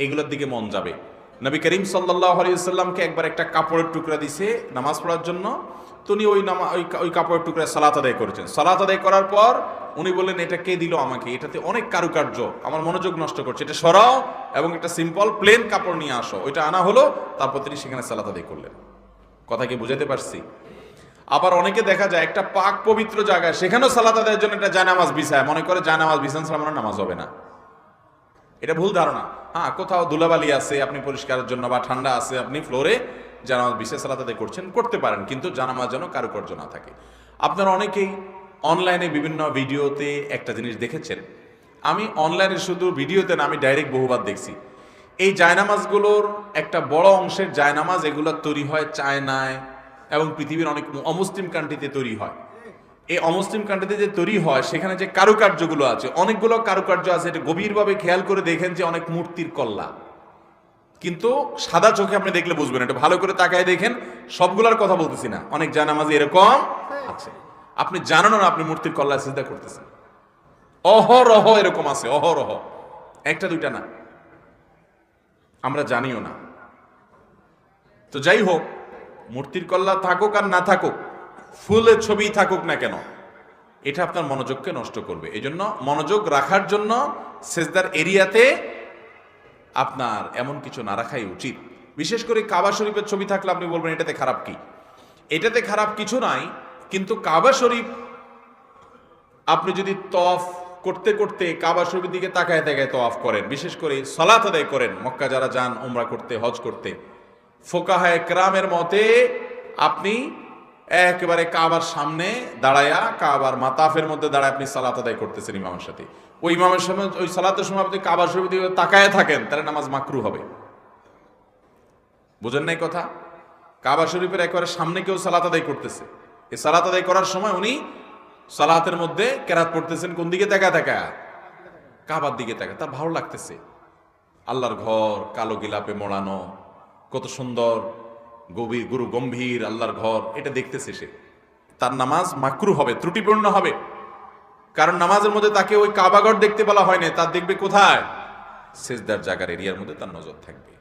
এগুলোর দিকে মন যাবে। নবী করিম সাল্লাল্লাহু আলাইহি ওয়াসাল্লামকে একবার একটা কাপড়ের টুকরা দিছে নামাজ পড়ার জন্য, তো উনি ওই কাপড়ের টুকরা সালাত আদায় করেছেন। সালাত আদায় করার পর উনি বললেন, এটা কে দিল আমাকে, এটাতে অনেক কারুকার্য, আমার মনোযোগ নষ্ট করছে, এটা সরাও এবং একটা সিম্পল প্লেন কাপড় নিয়ে আসো। ওইটা আনা হলো, তারপর তিনি সেখানে সালাত আদায় করলেন। কথা কি বুঝাতে পারছি? আবার অনেকে দেখা যায় একটা পাক পবিত্র জায়গায় সেখানেও সালাত আদায়ের জন্য একটা জায়নামাজ বিছায়, মনে করে জায়নামাজ বিছান ছাড়া মনে হয় নামাজ হবে না। এটা ভুল ধারণা। হ্যাঁ, কোথাও ধুলাবালি আছে, আপনি পরিষ্কারের জন্য বা ঠান্ডা আছে, আপনি ফ্লোরে জানামাজ বিশেষ সালাত আদায় করছেন, করতে পারেন, কিন্তু জানামাজ যেন কারুকার্য না থাকে। আপনারা অনেকেই অনলাইনে বিভিন্ন ভিডিওতে একটা জিনিস দেখেছেন, আমি অনলাইনে শুধু ভিডিওতে না, আমি ডাইরেক্ট বহুবার দেখছি। এই জায়নামাজগুলোর একটা বড় অংশের জায়নামাজ এগুলো তৈরি হয় চায়নায় এবং পৃথিবীর অনেক অমুসলিম কান্ট্রিতে তৈরি হয়। এই অমুসলিম কান্ট্রিতে যে তৈরি হয় সেখানে যে কারুকার্যগুলো আছে, অনেকগুলো কারুকার্য আছে, এটা গভীরভাবে খেয়াল করে দেখেন যে অনেক মূর্তির কল্লা, কিন্তু সাদা চোখে আপনি দেখলে বুঝবেন, এটা ভালো করে তাকায় দেখেন, সবগুলোর কথা বলতেছি না, অনেক জায়নামাজে এরকম আছে আপনি জানেন না আপনি মূর্তির কল্লা সিজদা করতেছেন। অহরহ এরকম আছে, অহরহ, একটা দুইটা না, আমরা জানিও না। তো যাই হোক, মূর্তির কল্লা থাকুক আর না থাকুক, ফুলের ছবি থাকুক না কেন, এটা আপনার মনোযোগকে নষ্ট করবে। এই জন্য মনোযোগ রাখার জন্য সেজদার এরিয়াতে আপনার এমন কিছু না রাখাই উচিত। বিশেষ করে কাবা শরীফের ছবি থাকলে আপনি বলবেন এটাতে খারাপ কি? এটাতে খারাপ কিছু নাই, কিন্তু কাবা শরীফ আপনি যদি তওয়াফ করতে করতে কাবা শরীফের দিকে তাকায় তাকায় তওয়াফ করেন, বিশেষ করে সালাত আদায় করেন, মক্কা যারা যান উমরা করতে, হজ করতে, ফোকাহায়ে কেরামের মতে আপনি একেবারে কাবার সামনে দাঁড়ায়া, কাবার মাতাফের মধ্যে দাঁড়ায় আপনি সালাত আদায় করতেছেন ইমামের সাথে, ওই ইমামের সময় ওই সালাতের সময় আপনি কাবা শরীফের দিকে তাকায় থাকেন, তাহলে নামাজ মাকরু হবে। বুঝেন নাই কথা? কাবা শরীফের একেবারে সামনে কেউ সালাত আদায় করতেছে, এই সালাত আদায় করার সময় উনি সালাতের মধ্যে কেরাত পড়তেছেন কোন দিকে তাকায় তাকায়? কাবার দিকে তাকায়। তার ভালো লাগতেছে, আল্লাহর ঘর কালো গিলাপে মোড়ানো, কত সুন্দর গুরু গম্ভীর আল্লাহর ঘর, এটা দেখতেছে সে, তার নামাজ মাকরু হবে, ত্রুটিপূর্ণ হবে। কারণ নামাজের মধ্যে তাকে ওই কাবাঘর দেখতে বলা হয় না, তার দেখবে কোথায়? সেজদার জায়গার এরিয়ার মধ্যে তার নজর থাকবে।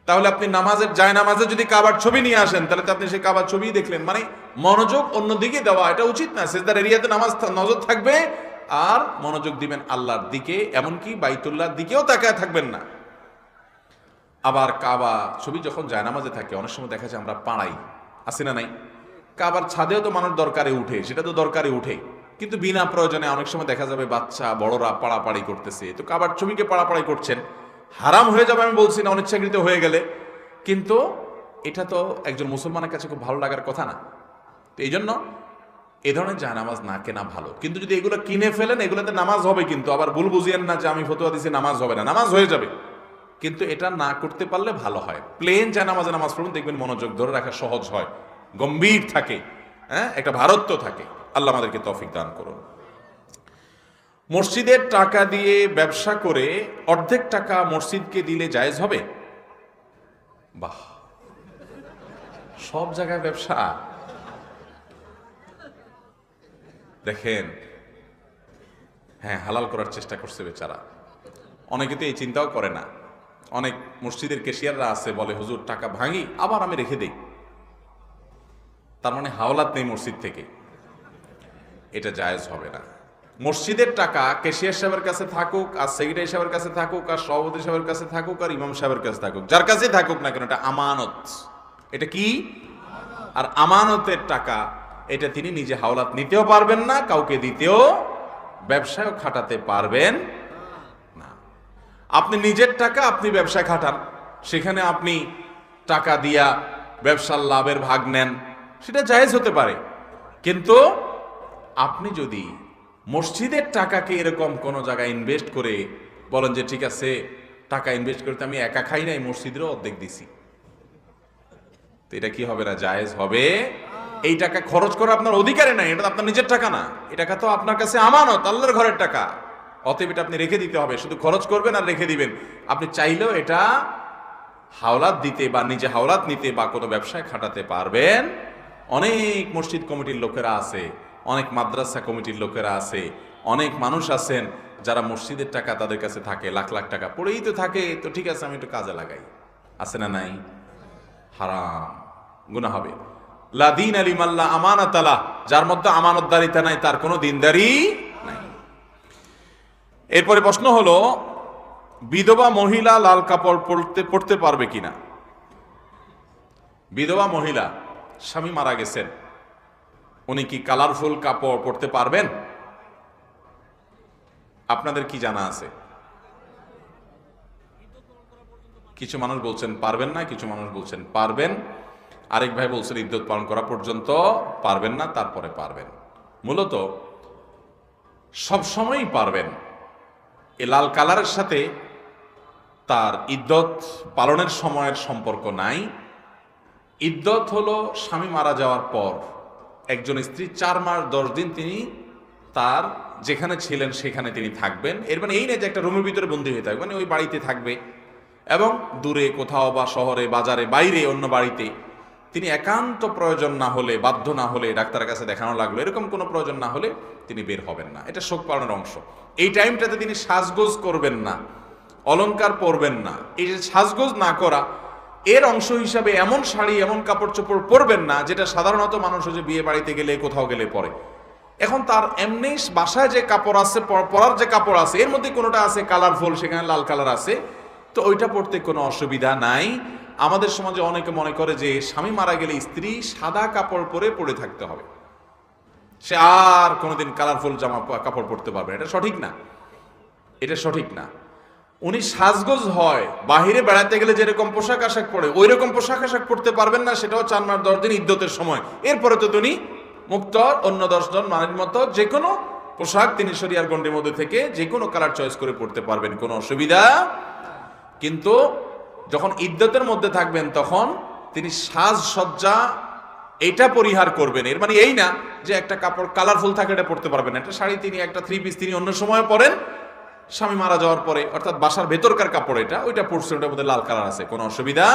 তাহলে আপনি নামাজের জায়নামাজে যদি কাবার ছবি নিয়ে আসেন, তাহলে তো আপনি সেই কাবার ছবি দেখলেন, মানে মনোযোগ অন্যদিকে দেওয়া এটা উচিত না। সেজদার এরিয়াতে নামাজ নজর থাকবে আর মনোযোগ দিবেন আল্লাহর দিকে, এমনকি বাইতুল্লাহর দিকেও তাকায় থাকবেন না। আবার কাবা ছবি যখন জায়নামাজে থাকে, অনেক সময় দেখা যায় আমরা পাড়াই, আছে না নাই? কাবার ছাদেও তো মানুষ দরকারে উঠে, সেটা তো দরকারে উঠে, কিন্তু বিনা প্রয়োজনে অনেক সময় দেখা যাবে বাচ্চা বড়রা পাড়াপাড়ি করতেছে, তো কাবার ছবিকে পাড়াপাড়ি করছেন, হারাম হয়ে যাবে আমি বলছি না, অনিচ্ছাকৃত হয়ে গেলে, কিন্তু এটা তো একজন মুসলমানের কাছে খুব ভালো লাগার কথা না। তো এই জন্য এ ধরনের জায়নামাজ না কেনা ভালো। কিন্তু যদি এগুলো কিনে ফেলেন, এগুলোতে নামাজ হবে, কিন্তু আবার ভুল বুঝিয়েন না যে আমি ফতোয়া দিছি নামাজ হবে না, নামাজ হয়ে যাবে, কিন্তু এটা না করতে পারলে ভালো হয়। প্লেন জায়নামাজে নামাজ পড়ুন, দেখবেন মনোযোগ ধরে রাখা সহজ হয়, গম্ভীর থাকে, হ্যাঁ, একটা ভারত্ব থাকে। আল্লাহ আমাদেরকে তৌফিক দান করুন। মসজিদের টাকা দিয়ে ব্যবসা করে অর্ধেক টাকা মসজিদকে দিলে জায়েজ হবে? বাহ, সব জায়গায় ব্যবসা। দেখেন, হ্যাঁ, হালাল করার চেষ্টা করছে বেচারা। অনেকে তো এই চিন্তাও করে না। অনেক মসজিদের ক্যাশিয়াররা আছে, বলে হুজুর টাকা ভাঙি আবার আমি রেখে দেই, তার মানে হাওলাত নেই মসজিদ থেকে। এটা জায়েজ হবে না। মসজিদের টাকা ক্যাশিয়ার সাহেবের কাছে থাকুক, আর সেক্রেটারি সাহেবের কাছে থাকুক, আর সভাপতি সাহেবের কাছে থাকুক, আর ইমাম সাহেবের কাছে থাকুক, যার কাছেই থাকুক না কেন, এটা আমানত। এটা কি? আর আমানতের টাকা, এটা তিনি নিজে হাওলাত নিতেও পারবেন না, কাউকে দিতেও, ব্যবসায়ও খাটাতে পারবেন না। আপনি নিজের টাকা আপনি ব্যবসায় খাটান, সেখানে আপনি টাকা দিয়া ব্যবসার লাভের ভাগ নেন, সেটা জায়েজ হতে পারে। কিন্তু আপনি যদি মসজিদের টাকাকে এরকম কোনো জায়গায় ইনভেস্ট করে বলেন যে ঠিক আছে টাকা ইনভেস্ট করতে আমি একা খাই নাই, মসজিদেরও অর্ধেক দিছি, তো এটা কি হবে না? জায়েজ হবে। এই টাকা খরচ করা আপনার অধিকারে নাই, এটা আপনার নিজের টাকা না, এই টাকা তো আপনার কাছে আমানত, আল্লাহর ঘরের টাকা, অতএব এটা আপনি রেখে দিতে হবে। শুধু খরচ করবেন আর রেখে দিবেন। আপনি চাইলেও এটা হাওলাত দিতে বা নিজে হাওলাত নিতে বা কোনো ব্যবসায় খাটাতে পারবেন। অনেক মসজিদ কমিটির লোকেরা আছে, অনেক মাদ্রাসা কমিটির লোকেরা আছে, অনেক মানুষ আছেন যারা মসজিদের টাকা তাদের কাছে থাকে, লাখ লাখ টাকা পড়েই তো থাকে, তো ঠিক আছে আমি একটু কাজে লাগাই, আছে না নাই? হারাম, গুনাহ হবে। লা দীন লিমাল্লা আমানাত আলাহ, যার মধ্যে আমানতদারিতা নাই তার কোনো দিনদারি নাই। এরপরে প্রশ্ন হলো, বিধবা মহিলা লাল কাপড় পরতে পারবে কিনা? বিধবা মহিলা, স্বামী মারা গেছেন, উনি কি কালারফুল কাপড় পরতে পারবেন? আপনাদের কি জানা আছে? কিছু মানুষ বলছেন পারবেন না, কিছু মানুষ বলছেন পারবেন, আরেক ভাই বলছেন ইদ্যত পালন করা পর্যন্ত পারবেন না, তারপরে পারবেন। মূলত সবসময়ই পারবেন। এ লাল কালারের সাথে তার ইদ্যত পালনের সময়ের সম্পর্ক নাই। ইদ্যত হলো স্বামী মারা যাওয়ার পর একজন স্ত্রী 4 মাস 10 দিন তিনি তার যেখানে ছিলেন সেখানে তিনি থাকবেন। এর মানে এই না যে একটা রুমের ভিতরে বন্দী হয়ে থাকবেন, ওই বাড়িতে থাকবে এবং দূরে কোথাও বা শহরে বাজারে বাইরে অন্য বাড়িতে তিনি একান্ত প্রয়োজন না হলে, বাধ্য না হলে, ডাক্তারের কাছে দেখানো লাগলো, এরকম কোনো প্রয়োজন না হলে তিনি বের হবেন না। এটা শোক পালনের অংশ। এই টাইমটাতে তিনি সাজগোজ করবেন না, অলংকার পরবেন না। এই যে সাজগোজ না করা, এর অংশ হিসাবে এমন শাড়ি এমন কাপড় চোপড় পরবেন না যেটা সাধারণত মানুষ যে বিয়ে বাড়িতে গেলে কোথাও গেলে পরে। এখন তার এমনি বাসায় যে কাপড় আছে, পরার যে কাপড় আছে, এর মধ্যে কোনোটা আছে কালারফুল, সেখানে লাল কালার আছে, তো ওইটা পড়তে কোনো অসুবিধা নাই। আমাদের সমাজে অনেকে মনে করে যে স্বামী মারা গেলে স্ত্রী সাদা কাপড় পরে থাকতে হবে, সে আর কোনোদিন কালারফুল কাপড় পরতে পারবে না। এটা সঠিক না, এটা সঠিক না। উনি সাজগোজ হয়, বাহিরে বেড়াতে গেলে যেরকম পোশাক আশাক পরে ওই রকম পোশাক আশাক পরতে পারবেন না, সেটাও 4 মাস 10 দিন ইদ্যতের সময়। এরপরে তো তিনি মুক্ত, অন্য 10 জন মানের মতো যে কোনো পোশাক তিনি শরিয়ার গণ্ডির মধ্যে থেকে যে কোনো কালার চয়েস করে পড়তে পারবেন, কোনো অসুবিধা। কিন্তু যখন ইদ্যতের মধ্যে থাকবেন তখন তিনি সাজসজ্জা এটা পরিহার করবেন। এর মানে এই না যে একটা কাপড় কালারফুল থাকে এটা পড়তে পারবেন না। একটা শাড়ি তিনি, একটা 3 পিস তিনি অন্য সময় পরেন, স্বামী মারা যাওয়ার পরে, অর্থাৎ বাসার ভেতরকার কাপড় এটা, ওইটা পরছে, ওটার মধ্যে লাল কালার আছে, কোনো অসুবিধা।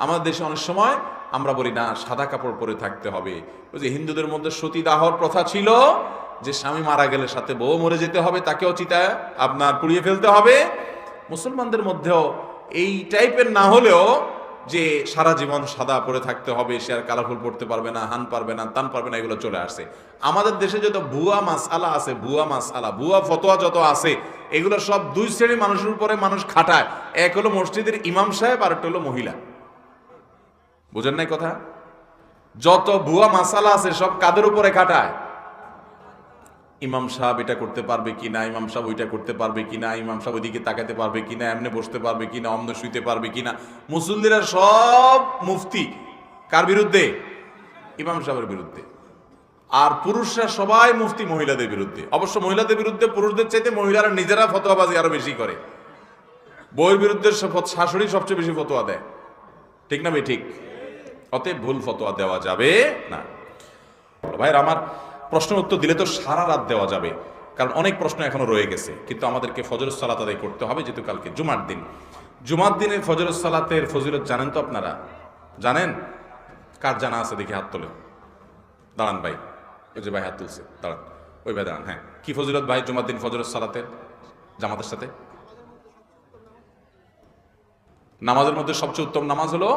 আমাদের দেশে অনেক সময় আমরা বলি না সাদা কাপড় পরে থাকতে হবে। ওই যে হিন্দুদের মধ্যে সতীদাহর প্রথা ছিল যে স্বামী মারা গেলে সাথে বউ মরে যেতে হবে, তাকেও চিতায় আপনার পুড়িয়ে ফেলতে হবে। মুসলমানদের মধ্যেও এই টাইপের না হলেও যে সারা জীবন সাদা পরে থাকতে হবে, সে আর কালারফুল পড়তে পারবে না, হান পারবে না, তান পারবে না, এগুলো চলে আসছে। আমাদের দেশে যত ভুয়া মাসআলা আছে, ভুয়া মাসআলা, ভুয়া ফতোয়া যত আছে, এগুলো সব 2 শ্রেণীর মানুষের উপরে মানুষ খাটায়। এক হলো মসজিদের ইমাম সাহেব, আর একটা হলো মহিলা। বুঝেন নাই কথা? যত ভুয়া মাসআলা আছে সব কাদের উপরে খাটায়? ইমাম সাহেব এটা করতে পারবে কিনা, ইমাম সাহেব ওইটা করতে পারবে কিনা, ইমাম সাহেব ওইদিকে তাকাতে পারবে কিনা, এমনি বসতে পারবে কিনা, অমনে শুইতে পারবে কিনা। মুসল্লিরা সব মুফতি কার বিরুদ্ধে? ইমাম সাহেবের বিরুদ্ধে। আর পুরুষরা সবাই মুফতি মহিলাদের বিরুদ্ধে। অবশ্য মহিলাদের বিরুদ্ধে পুরুষদের চাইতে মহিলারা নিজেরা ফতোয়াবাজি আরো বেশি করে। বউয়ের বিরুদ্ধে শাশুড়ি সবচেয়ে বেশি ফতোয়া দেয়, ঠিক না? ঠিক। অতএব ভুল ফতোয়া দেওয়া যাবে না। ভাইয়ের আমার, প্রশ্নের উত্তর দিলে তো সারা রাত দেওয়া যাবে, কারণ অনেক প্রশ্ন এখনো রয়ে গেছে। কিন্তু আমাদেরকে ফজরের সালাত আদায় করতে হবে, যেহেতু কালকে জুমার দিন। জুমার দিনের ফজরের সালাতের ফজিলত জানেন তো আপনারা? জানেন? কার জানা আছে দেখি হাত তোলেন। দাঁড়ান ভাই, ওই যে ভাই হাত তুলছে, দাঁড়ান, ওই ভাই দাঁড়ান। হ্যাঁ, কি ফজিলত ভাই জুমার দিন ফজরের সালাতের জামাতের সাথে? নামাজের মধ্যে সবচেয়ে উত্তম নামাজ হলো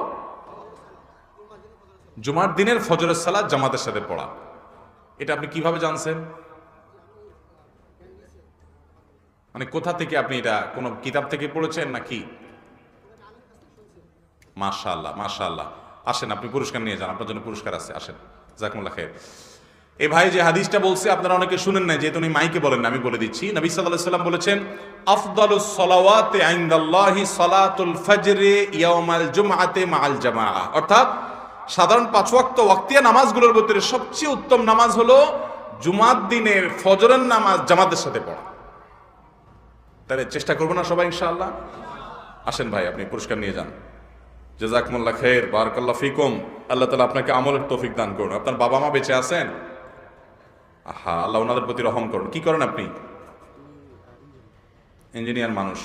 জুমার দিনের ফজরের সালাত জামাতের সাথে পড়া। এটা আপনি কিভাবে জানছেন? মানে কোথা থেকে আপনি এটা, কোন কিতাব থেকে পড়েছেন নাকি? মাশাআল্লাহ, মাশাআল্লাহ। আসেন, আপনি পুরস্কার নিয়ে যান, আপনার জন্য পুরস্কার আছে, আসেন। জাযাকুমুল্লাহ খাইর। এই ভাই যে হাদিসটা বলছে আপনারা অনেকে শুনেন না, যেহেতু উনি মাইকে বলেন না, আমি বলে দিচ্ছি। নবী সাল্লাল্লাহু আলাইহি ওয়াসাল্লাম বলেছেন, আফদালুস সালাওয়াতি ইনদাল্লাহি সালাতুল ফজরি ইয়াউমাল জুমআতি মাআল জামাআহ। অর্থাৎ সাধারণ 5 ওয়াক্ত ওয়াক্তিয়া নামাজগুলোর ভিতরে সবচেয়ে উত্তম নামাজ হলো জুমার দিনের ফজরের নামাজ জামাতের সাথে পড়া। তাহলে চেষ্টা করবো না সবাই ইনশাআল্লাহ? আসেন ভাই, আপনি পুরস্কার নিয়ে যান। জাযাকুমুল্লাহ খাইর, বারাকাল্লাহু ফিকুম। আল্লাহ তাআলা আপনাকে আমলের তৌফিক দান করুন। আপনার বাবা মা বেঁচে আছেন? আহা, আল্লাহ ওনাদের প্রতি রহম করুন। কি করেন আপনি? ইঞ্জিনিয়ার মানুষ।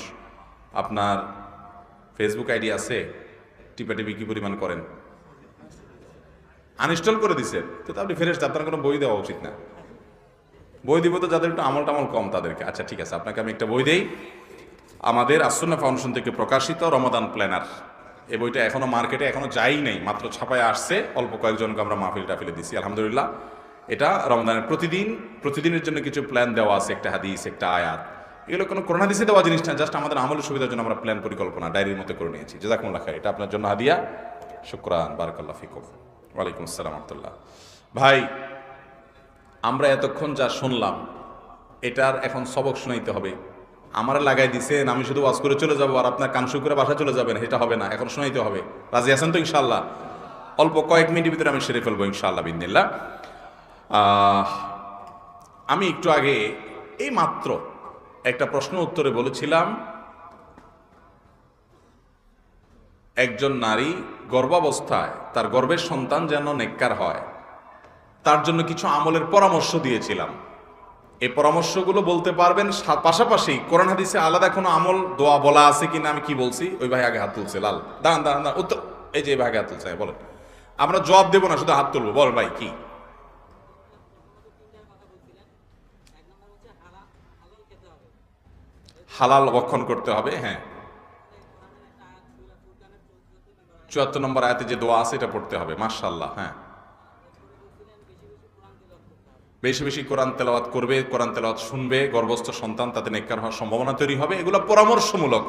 আপনার ফেসবুক আইডি আছে? টিপাটিপি কি পরিমাণ করেন? আনইনস্টল করে দিছেন তো আপনি ফেরেশতা, আপনার কোনো বই দেওয়া উচিত না। বই দিব তো যাদের একটু আমল টামল কম তাদেরকে। আচ্ছা ঠিক আছে, আপনাকে আমি একটা বই দেই। আমাদের আসুন্নাহ ফাউন্ডেশন থেকে প্রকাশিত রমাদান প্ল্যানার, এই বইটা এখনো মার্কেটে এখনো যাই নাই, মাত্র ছাপায় আসছে, অল্প কয়েকজনকে আমরা মাহফিল টাফিলে দিছি আলহামদুলিল্লাহ। এটা রমজানের প্রতিদিনের জন্য কিছু প্ল্যান দেওয়া আছে, একটা হাদিস, একটা আয়াত, এগুলো কোনো কোরআন হাদিসে দেওয়া জিনিস না, জাস্ট আমাদের আমলের সুবিধার জন্য আমরা প্ল্যান পরিকল্পনা ডায়েরির মতো করে নিয়েছি। জাযাকুমুল্লাহ খাইর, এটা আপনার জন্য হাদিয়া। শুকরান, বারাকাল্লাহ ফিকুম। ওয়ালাইকুম আসসালাম রাহমাতুল্লাহ। ভাই, আমরা এতক্ষণ যা শুনলাম এটার এখন সবক শুনাইতে হবে। আমার লাগাই দিছেন, আমি শুধু ওয়াজ করে চলে যাবো আর আপনার কানসু করে বাসা চলে যাবেন, এটা হবে না, এখন শুনাইতে হবে। রাজি আছেন তো ইনশাআল্লাহ? অল্প কয়েক মিনিটের ভিতরে আমি সেরে ফেলবো ইনশাআল্লাহ বিদিনিল্লাহ। আমি একটু আগে এই মাত্র একটা প্রশ্ন উত্তরে বলেছিলাম, একজন নারী গর্ভাবস্থায় তার গর্ভের সন্তান যেন নেককার হয় তার জন্য কিছু আমলের পরামর্শ দিয়েছিলাম। এই পরামর্শগুলো বলতে পারবেন, পাশাপাশি কোরআন হাদিসে আলাদা কোনো আমল দোয়া বলা আছে কিনা। আমি কি বলছি? ওই ভাই আগে হাত তুলছে, লাল, দাঁড়ান দাঁড়ান দাঁড়ান, উত্তর, এই যে এই ভাই আগে হাত তুলছে, বলেন। আমরা জবাব দেবো না, শুধু হাত তুলবো, বল ভাই কি? হালাল ভক্ষণ করতে হবে, হ্যাঁ। ৭৪ নম্বর আয়াতে যে দোয়া আছে এটা পড়তে হবে, মাশাআল্লাহ, হ্যাঁ। বেশি বেশি কোরআন তেলাওয়াত করবে, কোরআন তেলাওয়াত শুনবে, গর্ভস্থ সন্তান তাতে নেককার হওয়ার সম্ভাবনা তৈরি হবে। এগুলো পরামর্শমূলক,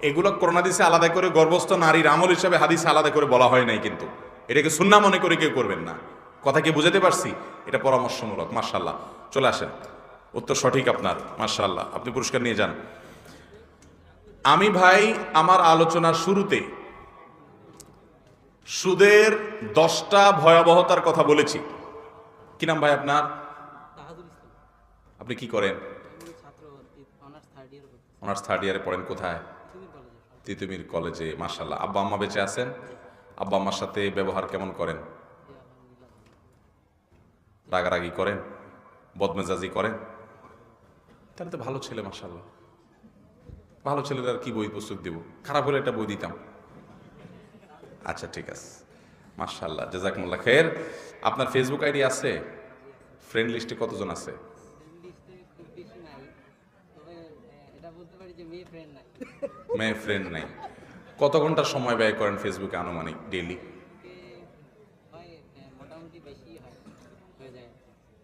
এগুলো কোরআন হাদিসে আলাদা করে গর্ভস্থ নারীর আমল হিসাবে হাদিসে আলাদা করে বলা হয় নাই, কিন্তু এটাকে সুন্নাহ মনে করে কেউ করবেন না। কথা কি বুঝাতে পারছি? এটা পরামর্শমূলক। মাশাআল্লাহ, চলে আসেন, উত্তর সঠিক আপনার, মাশাআল্লাহ, আপনি পুরস্কার নিয়ে যান। আমি ভাই আমার আলোচনার শুরুতে সুদের 10টা ভয়াবহতার কথা বলেছি। কি নাম ভাই আপনার? আপনি কি করেন? অনার্স থার্ড ইয়ারে পড়েন। কোথায়? তিতুমির কলেজে, মাশাআল্লাহ। আব্বা আম্মা বেঁচে আছেন? আব্বা আম্মার সাথে ব্যবহার কেমন করেন? রাগারাগি করেন? বদমেজাজি করেন? তাহলে তো ভালো ছেলে, মাশাআল্লাহ। ভালো ছেলেরা আর কি বই পুস্তক দেব, খারাপ হলে একটা বই দিতাম। আচ্ছা ঠিক আছে, মাশাআল্লাহ, জাযাকুমুল্লাহ খাইর। আপনার ফেসবুক আইডি আছে? ফ্রেন্ড লিস্টে কতজন আছে? মেয়ে ফ্রেন্ড নাই। কত ঘন্টা সময় ব্যয় করেন ফেসবুকে আনুমানিক ডেইলি?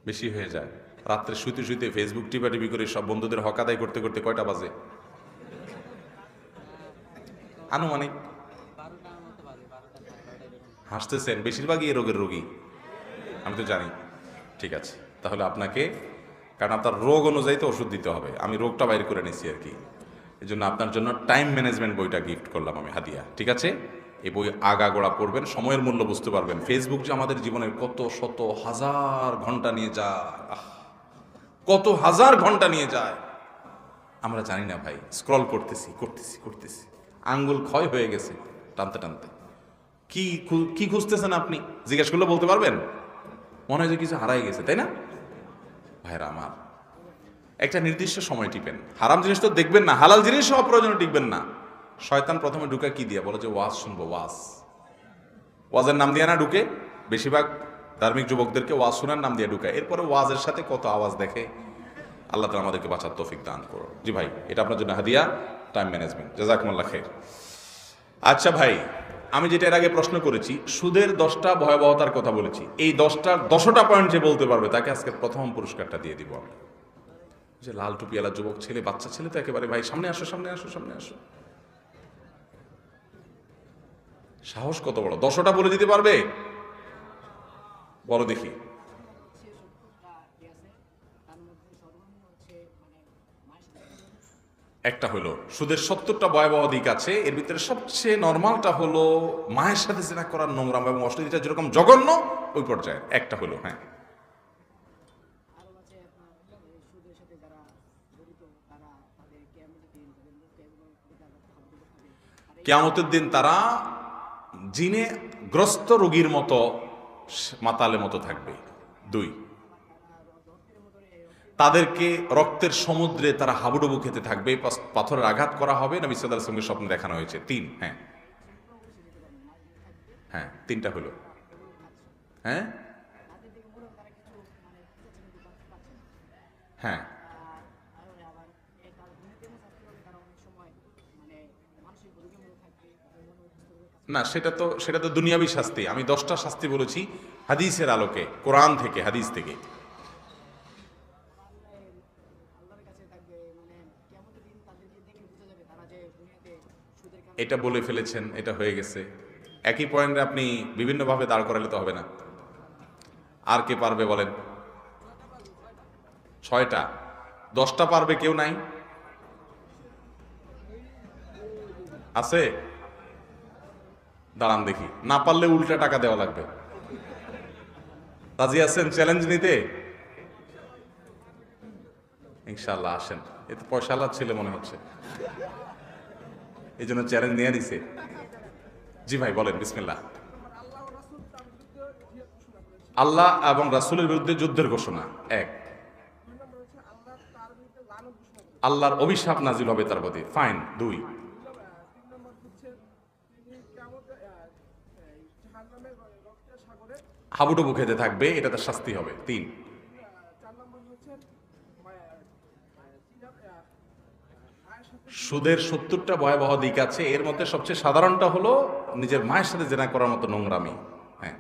বেশি হয়ে যায়। রাত্রে শুতে শুতে ফেসবুক টিপাটিপি করে সব বন্ধুদের হক আদায় করতে করতে কয়টা বাজে আনুমানিক? হাসতেছেন, বেশিরভাগই এই রোগের রোগী, আমি তো জানি। ঠিক আছে, তাহলে আপনাকে, কারণ আপনার রোগ অনুযায়ী তো ওষুধ দিতে হবে, আমি রোগটা বাইর করে নিছি আর কি। এই জন্য আপনার জন্য টাইম ম্যানেজমেন্ট বইটা গিফট করলাম আমি, হাদিয়া। ঠিক আছে, এই বই আগাগোড়া পড়বেন, সময়ের মূল্য বুঝতে পারবেন। ফেসবুক যে আমাদের জীবনের কত শত হাজার ঘন্টা নিয়ে যায়, কত হাজার ঘন্টা নিয়ে যায় আমরা জানি না ভাই। স্ক্রল করতেছি করতেছি করতেছি, আঙ্গুল ক্ষয় হয়ে গেছে টানতে টানতে। কি কি খুঁজতেছেন আপনি? জিজ্ঞেস করলে বলতে পারবেন? মনে হয় যে কিছু হারাই গেছে, তাই না ভাইরা আমার? একটা নির্দিষ্ট সময় টিপেন। হারাম জিনিস তো দেখবেন না, হালাল জিনিস অপ্রয়োজনে টিকবেন না। শয়তান প্রথমে ঢুকে কি দিয়ে? বলে যে ওয়াজ শুনবো, ওয়াজের নাম দিয়ে না ঢুকে, বেশিরভাগ ধার্মিক যুবকদেরকে ওয়াজ শোনার নাম দিয়ে ঢুকায়। এরপরে ওয়াজের সাথে কত আওয়াজ দেখে। আল্লাহ তাআলা আমাদেরকে বাঁচার তৌফিক দান করো। জি ভাই, এটা আপনার জন্য হাদিয়া, টাইম ম্যানেজমেন্ট। জাযাকুমুল্লাহ খাইর। আচ্ছা ভাই, আমি যেটা এর আগে প্রশ্ন করেছি, সুদের 10টা ভয়াবহতার কথা বলেছি, এই 10টা পয়েন্ট যে বলতে পারবে তাকে আজকে প্রথম পুরস্কারটা দিয়ে দিব আমি। যে লাল টুপিওয়ালা যুবক ছেলে, বাচ্চা ছেলে তো একেবারে, ভাই সামনে আসো, সামনে আসো, সামনে আসো। সাহস কত বড়, 10টা বলে দিতে পারবে? বলো দেখি। একটা হলো সুদের 70টা ভয়াবহ দিক আছে, এর ভিতরে সবচেয়ে নর্মালটা হলো মায়ের সাথে জিনা করার নোংরাম এবং অশ্লীলতা যেরকম জঘন্য ওই পর্যায়ে একটা হলো। হ্যাঁ, কিয়ামতের দিন তারা জিনে গ্রস্ত রোগীর মতো মাতালে মতো থাকবে। 2, তাদেরকে রক্তের সমুদ্রে তারা হাবুডুবু খেতে থাকবে, পাথরের আঘাত করা হবে, নবী সাল্লাল্লাহু আলাইহি ওয়াসাল্লামের স্বপ্নে দেখানো হয়েছে। 3, হ্যাঁ হ্যাঁ, 3টা হলো। হ্যাঁ হ্যাঁ, না, সেটা তো দুনিয়াবি শাস্তি। আমি 10টা শাস্তি বলেছি হাদিসের আলোকে, কোরআন থেকে, হাদিস থেকে। এটা বলে ফেলেছেন, এটা হয়ে গেছে। একই পয়েন্টে আপনি বিভিন্নভাবে দাঁড় করালে তো হবে না। আর কে পারবে বলেন? 6টা, 10টা পারবে কেউ নাই? আছে? দাঁড়ান দেখি, না পারলে উল্টা টাকা দেওয়া লাগবে। রাজি আছেন চ্যালেঞ্জ নিতে? ইনশাল্লাহ আসেন। এ তো পয়সাওয়ালা ছেলে মনে হচ্ছে, এই জন্য চ্যালেঞ্জ নিয়ে দিছে। জি ভাই বলেন, বিসমিল্লাহ। আল্লাহ এবং রাসূলের বিরুদ্ধে যুদ্ধের ঘোষণা এক। আল্লাহর অভিশাপ নাজিল হবে তার প্রতি, ফাইন। দুই, হাবুডুবু খেতে থাকবে, এটা তার শাস্তি হবে। তিন, সুদের 70টা ভয়াবহ দিক আছে, এর মধ্যে সবচেয়ে সাধারণটা হলো নিজের মায়ের সাথে জেনা করার মতো নোংরামি। হ্যাঁ,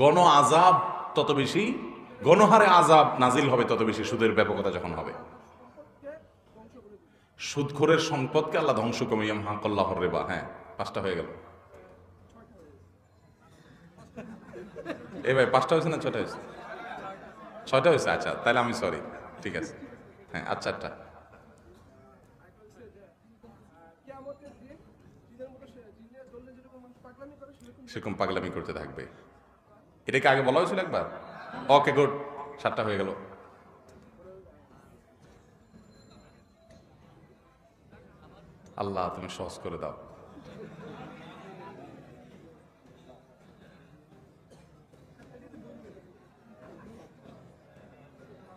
গণ আযাব তত বেশি, গণহারে আযাব নাজিল হবে তত বেশি সুদের ব্যাপকতা যখন হবে। সুদখোরের সম্পদকে আল্লাহ ধ্বংস কমিয়াম হাকাল্লাহর রিবা। হ্যাঁ, 5টা হয়ে গেল। এই ভাই 5টা হয়েছে না 6টা হয়েছে? 6টা হয়েছে, আচ্ছা তাহলে আমি সরি, ঠিক আছে। হ্যাঁ, আর 4টা। সেরকম পাগলামি করতে থাকবে, এটাকে আগে বলা হয়েছিল একবার? ওকে গুড, 7টা হয়ে গেল। আল্লাহ তুমি সহজ করে দাও।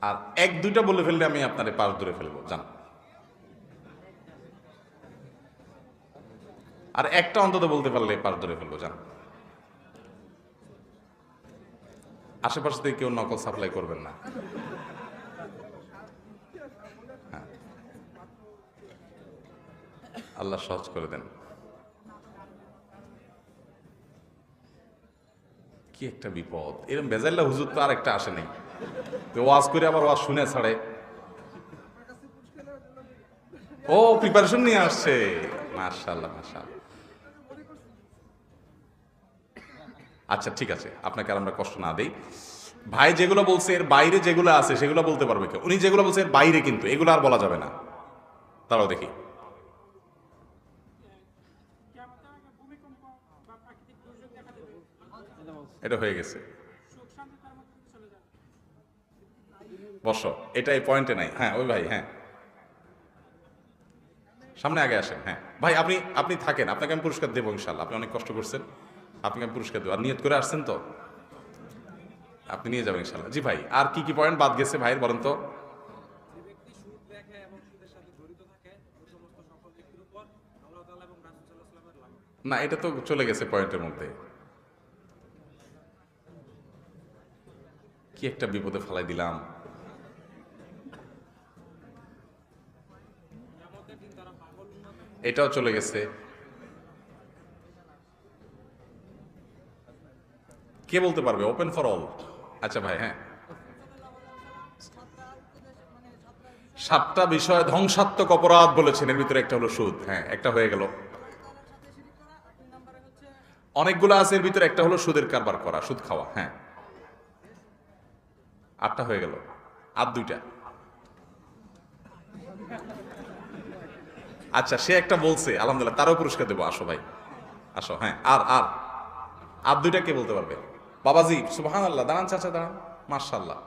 আর 1-2টা বলে ফেললে আমি আপনারে পাশ ধরে ফেলবো, জান। আর একটা অন্তত বলতে পারলে পাশ ধরে ফেলবো, জান। আশেপাশে থেকে কেউ নকল সাপ্লাই করবেন না। হ্যাঁ, আল্লাহ সহজ করে দেন। কি একটা বিপদ! এরকম বেজাল্লা হুজুর তো আর একটা আসে নাই, তো ওয়াজ করে আবার ওয়াজ শুনে ছাড়ে। ও প্রিপারেশন নিয়ে আসছে, মাশাআল্লাহ মাশাআল্লাহ। আচ্ছা ঠিক আছে, আপনাকে আর আমরা কষ্ট না দেই। ভাই যেগুলো বলছে এর বাইরে যেগুলো আছে সেগুলো বলতে পারবে কেউ? উনি যেগুলো বলছে এর বাইরে, কিন্তু এগুলো আর বলা যাবে না। তারাও দেখি, এটা হয়ে গেছে। বসো, এটা এই পয়েন্টে নাই। হ্যাঁ ওই ভাই, হ্যাঁ সামনে আগে আসেন। হ্যাঁ ভাই, আপনি আপনি থাকেন, আপনাকে আমি পুরস্কার দেবো ইনশাল্লাহ। আপনি অনেক কষ্ট করছেন, আপনাকে আমি পুরস্কার দেবো। আর নিয়ত করে আসছেন তো, আপনি নিয়ে যাবেন ইনশাল্লাহ। জি ভাই, আর কি কি পয়েন্ট বাদ গেছে ভাইয়ের বলেন তো? না, এটা তো চলে গেছে পয়েন্টের মধ্যে। কি একটা বিপদে ফেলাই দিলাম। এটাও চলে গেছে। কে বলতে পারবে? Open for all. আচ্ছা ভাই, হ্যাঁ 7টা বিষয় ধ্বংসাত্মক অপরাধ বলেছেন, এর ভিতরে একটা হলো সুদ। হ্যাঁ, একটা হয়ে গেল। অনেকগুলো আছে, এর ভিতরে একটা হলো সুদের কারবার করা, সুদ খাওয়া। হ্যাঁ, 8টা হয়ে গেল। আর 2টা। আচ্ছা, সে একটা বলছে, আলহামদুলিল্লাহ, তারও পুরস্কার দেবো। আসো ভাই, আসো। হ্যাঁ, আর আর আর 2টা কে বলতে পারবে? বাবাজি সুবহানাল্লাহ, দাঁড়ান চাচা, দাঁড়ান। মাশাআল্লাহ,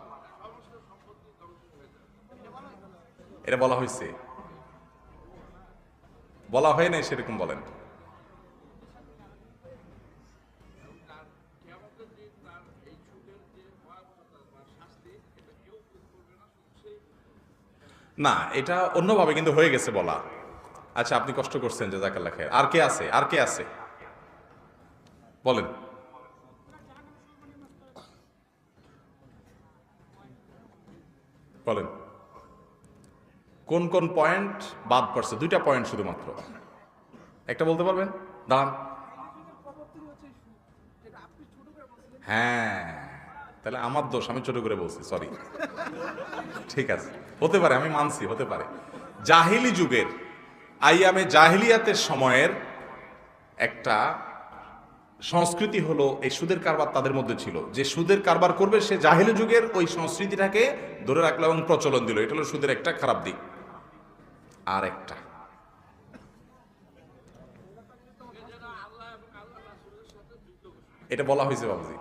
এটা বলা হয়েছে? বলা হয় নাই সেরকম বলেন। না, এটা অন্যভাবে কিন্তু হয়ে গেছে বলা। আচ্ছা, আপনি কষ্ট করছেন, জাযাকাল্লাহ খাইর। আর কে আছে? আর কে আছে বলেন? বলেন কোন কোন পয়েন্ট বাদ পড়ছে? 2টা পয়েন্ট শুধুমাত্র। একটা বলতে পারবেন? দাঁড়ান। হ্যাঁ, তাহলে আমার দোষ, আমি ছোট করে বলছি, সরি। ঠিক আছে, হতে পারে, আমি মানছি, হতে পারে। জাহিলি যুগের, আইয়ামে জাহিলিয়াতের সময়ের একটা সংস্কৃতি হলো এই সুদের কারবার তাদের মধ্যে ছিল। যে সুদের কারবার করবে সে জাহিলি যুগের ওই সংস্কৃতিটাকে ধরে রাখলো এবং প্রচলন দিল। এটা হলো সুদের একটা খারাপ দিক। আর একটা, এটা বলা হয়েছে বাবুজি,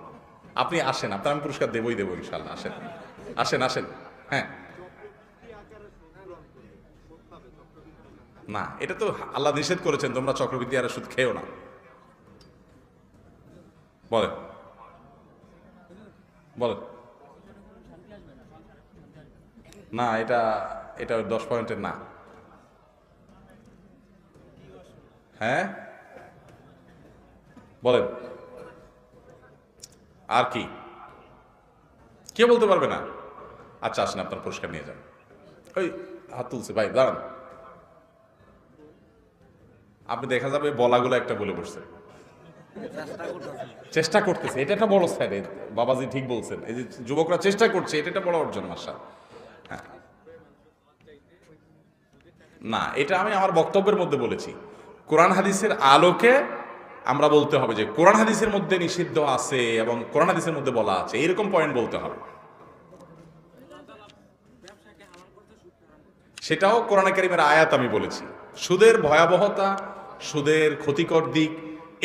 আপনি আসেন, আপনার আমি পুরস্কার দেবই দেবো ইনশাল্লাহ। আসেন আসেন আসেন। হ্যাঁ, না, এটা তো আল্লাহ নিষেধ করেছেন, তোমরা চক্রবৃদ্ধি আর সুদ খেও না। বলেন বলেন। না, এটা এটা 10 পয়েন্টের না। হ্যাঁ বলেন। আর কি, কে বলতে পারবে না? আচ্ছা আসেন, আপনার পুরস্কার নিয়ে যান। ওই হাত তুলছে ভাই, দাঁড়ান। আপনি দেখা যাবে বলাগুলো একটা বলে বসছে, চেষ্টা করতেছে, এটা একটা বড় স্যার। বাবাজি ঠিক বলছেন, এই যে যুবকরা চেষ্টা করছে, এটা একটা বড় অর্জন মাসা। হ্যাঁ, না, এটা আমি আমার বক্তব্যের মধ্যে বলেছি। কোরআন হাদিসের আলোকে আমরা বলতে হবে যে কোরআন হাদিসের মধ্যে নিষিদ্ধ আছে এবং কোরআন হাদিসের মধ্যে বলা আছে, এরকম পয়েন্ট বলতে হবে। সেটাও কোরআন কারীমের আয়াত আমি বলেছি। সুদের ভয়াবহতা, সুদের ক্ষতিকর দিক,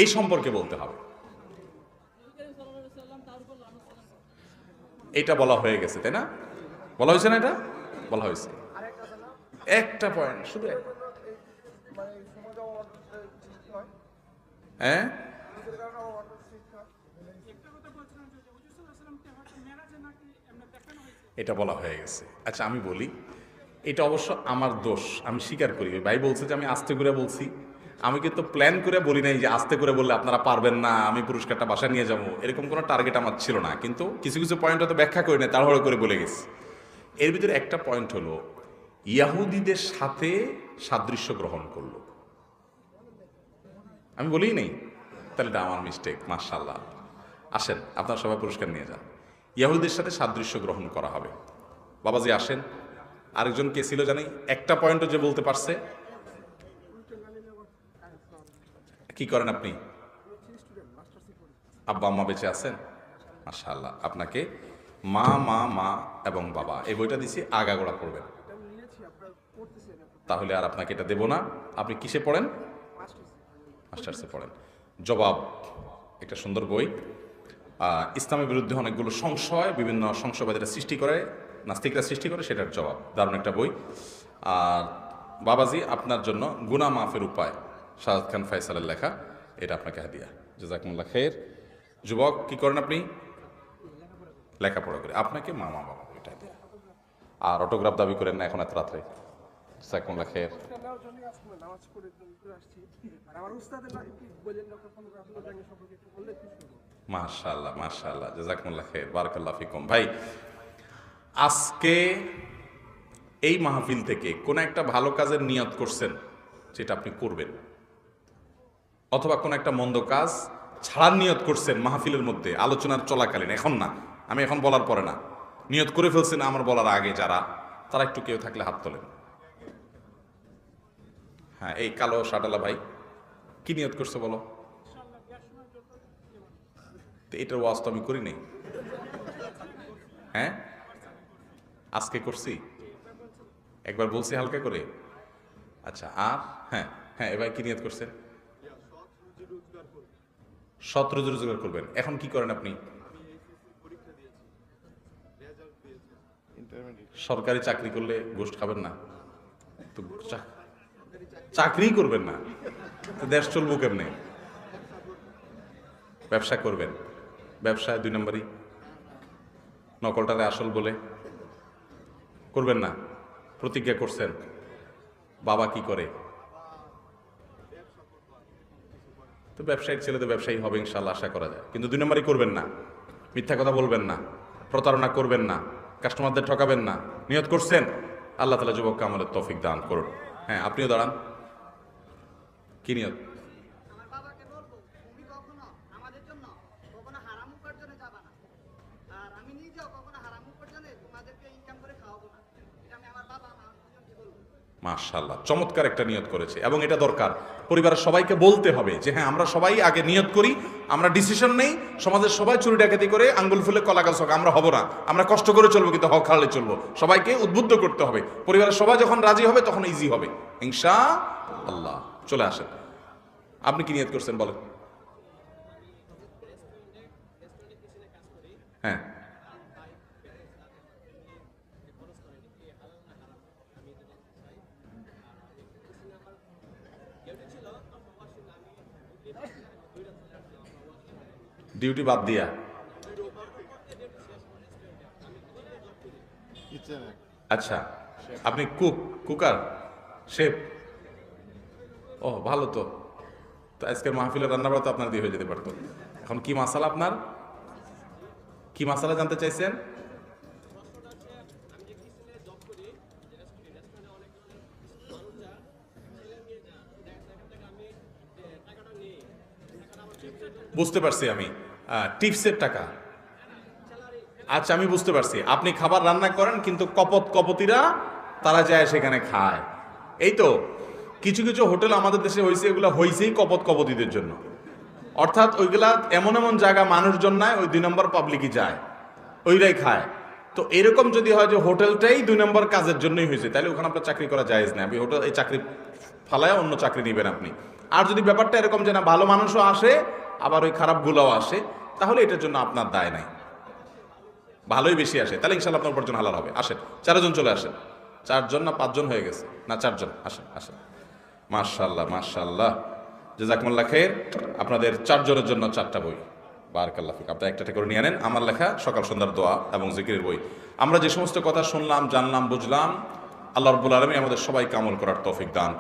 এই সম্পর্কে বলতে হবে। এটা বলা হয়ে গেছে, তাই না? বলা হয়েছে না? এটা বলা হয়েছে। একটা পয়েন্ট, শুধু হ্যাঁ, এটা বলা হয়ে গেছে। আচ্ছা আমি বলি, এটা অবশ্য আমার দোষ, আমি স্বীকার করি। ভাই বলছে যে আমি আস্তে করে বলছি, আমি কিন্তু প্ল্যান করে বলি নাই যে আস্তে করে বললে আপনারা পারবেন না, আমি পুরস্কারটা বাসায় নিয়ে যাবো, এরকম কোনো টার্গেট আমার ছিল না। কিন্তু কিছু কিছু পয়েন্ট হয়তো ব্যাখ্যা করি না, তাড়াহুড়ো করে বলে গেছি। এর ভিতরে একটা পয়েন্ট হলো ইয়াহুদিদের সাথে সাদৃশ্য গ্রহণ করলো। আমি বলি নেই, তাহলে এটা আমার মিস্টেক। মাশাআল্লাহ, আসেন, আপনারা সবাই পুরস্কার নিয়ে যান। ইয়াহুদিদের সাথে সাদৃশ্য গ্রহণ করা হবে। বাবাজি আসেন। আরেকজন কে ছিল জানি, একটা পয়েন্টও যে বলতে পারছে। কি করেন আপনি? আব্বা আম্মা বেঁচে আছেন? মাশাআল্লাহ, আপনাকে মা মা মা এবং বাবা এই বইটা দিছি, আগাগোড়া পড়বেন। তাহলে আর আপনাকে এটা দেব না। আপনি কিসে পড়েন? মাস্টার্সে পড়েন। জবাব, একটা সুন্দর বই। ইসলামের বিরুদ্ধে অনেকগুলো সংশয়, বিভিন্ন সংশয়বাদীরা সৃষ্টি করে, নাস্তিকরা সৃষ্টি করে, সেটার জবাব। দারুণ একটা বই। আর বাবাজি আপনার জন্য গুনাহ মাফের উপায়, শাহাদ খান ফয়সালের লেখা, এটা আপনাকে হাদিয়া। জাযাকুমুল্লাহ খাইর। যুবক, কি করেন আপনি? লেখাপড়া করে, আপনাকে মামা বাবা এটা দেয়া। আর অটোগ্রাফ দাবি করেন না এখন এত রাত্রে। জাযাকুমুল্লাহ খাইর। মাশাআল্লাহ মাশাআল্লাহ, জাযাকুমুল্লাহ খাইর, বারাকাল্লাহু ফিকুম। ভাই, আজকে এই মাহফিল থেকে কোন একটা ভালো কাজের নিয়ত করছেন যেটা আপনি করবেন, অথবা কোন একটা মন্দ কাজ ছাড়ার নিয়ত করছেন মাহফিলের মধ্যে আলোচনার চলাকালীন, এখন না, আমি এখন বলার পরে না, নিয়ত করে ফেলছেন আমার বলার আগে, যারা, তারা একটু কেউ থাকলে হাত তোলেন। হ্যাঁ, এই কালো শাটালা ভাই, কি নিয়ত করছে বলো? তো এটার ওয়াজ তো আমি করি নাই। হ্যাঁ, আজকে করছি, একবার বলছি হালকা করে। আচ্ছা, আর হ্যাঁ হ্যাঁ, এবার কি নিয়ত করছেন? সৎ রুজি রোজগার করবেন। এখন কি করেন আপনি? সরকারি চাকরি করলে গোষ্ঠ খাবেন না তো, চাকরি করবেন না তো দেশ চলবো কেমনে? ব্যবসা করবেন, ব্যবসায় 2 নম্বরই, নকলটারে আসল বলে করবেন না। প্রতিজ্ঞা করছেন। বাবা কি করে? তো ব্যবসায়ীর ছেলে তো ব্যবসায়ী হবে ইনশাল্লাহ, আশা করা যায়। কিন্তু 2 নম্বরই করবেন না, মিথ্যা কথা বলবেন না, প্রতারণা করবেন না, কাস্টমারদের ঠকাবেন না। নিয়ত করছেন, আল্লাহ তাআলা যুবককে আমলের তৌফিক দান করুন। হ্যাঁ, আপনিও দাঁড়ান। কি কি নিয়ত? আমার বাবাকে বলবো তুমি কখনো আমাদের জন্য কখনো হারাম উপার্জনে যাবা না, আর আমি নিজেও কখনো হারাম উপার্জনে তোমাদেরকে ইনকাম করে খাওয়াবো না। এটা আমি আমার বাবা মা দুজনকে বলবো। মাশাআল্লাহ, চমৎকার একটা নিয়ত করেছে এবং এটা দরকার। পরিবারের সবাইকে বলতে হবে যে হ্যাঁ আমরা সবাই আগে নিয়ত করি, আমরা ডিসিশন নেই, সমাজের সবাই চুরি ডাকাতি করে আঙ্গুল ফুলে কলা গাছ হোক, আমরা হব না, আমরা কষ্ট করে চলবো কিন্তু হক হারালে চলবো। সবাইকে উদ্বুদ্ধ করতে হবে। পরিবারের সবাই যখন রাজি হবে তখন ইজি হবে ইনশাআল্লাহ। চলে আসেন, আপনি কি নিয়ত করছেন বলেন? হ্যাঁ, ডিউটি বাদ দিয়া। আচ্ছা, আপনি কুকার শেফ? ও ভালো তো। তো আজকের মাহফিলের রান্নাবাড়া তো আপনার দিয়ে হয়ে যেতে পারতো। এখন কি মাসালা আপনার? কি মাসালা জানতে চাইছেন? বুঝতে পারছি আমি, টিপসের টাকা। আচ্ছা আমি বুঝতে পারছি, আপনি খাবার রান্না করেন কিন্তু কপতিরা তারা যায় সেখানে খায়। এই তো কিছু কিছু হোটেল আমাদের দেশে হয়েছে, এগুলো হয়েছেই কপতিদের জন্য। অর্থাৎ ওইগুলা এমন এমন জায়গা মানুষজন নাই, ওই 2 নম্বর পাবলিকই যায়, ওইরাই খায়। তো এরকম যদি হয় যে হোটেলটাই 2 নম্বর কাজের জন্যই হয়েছে, তাহলে ওখানে আপনার চাকরি করা জায়েজ না। আপনি হোটেল এই চাকরি ফালায় অন্য চাকরি নেবেন আপনি। আর যদি ব্যাপারটা এরকম যে না ভালো মানুষও আসে আবার ওই খারাপগুলোও আসে, তাহলে এটার জন্য আপনার দায় নাই। ভালোই বেশি আসে, তাহলে ইনশাল্লাহ আপনার উপার্জন হালাল হবে। আসেন, 4 জন চলে আসেন। 4 জন না 5 জন হয়ে গেছে? না 4 জন। আসেন আসেন, মাশাআল্লাহ মাশাআল্লাহ, জাযাকুমুল্লাহ খাইর। আপনাদের 4 জনের জন্য 4টা বই। বারাকাল্লাহ ফিক। আপনি একটা করে নিয়ে নেন। আমার লেখা সকাল সন্ধ্যার দোয়া এবং জিকিরের বই। আমরা যে সমস্ত কথা শুনলাম, জানলাম, বুঝলাম, আল্লাহ রাব্বুল আলামিন আমাদের সবাইকে আমল করার তৌফিক দান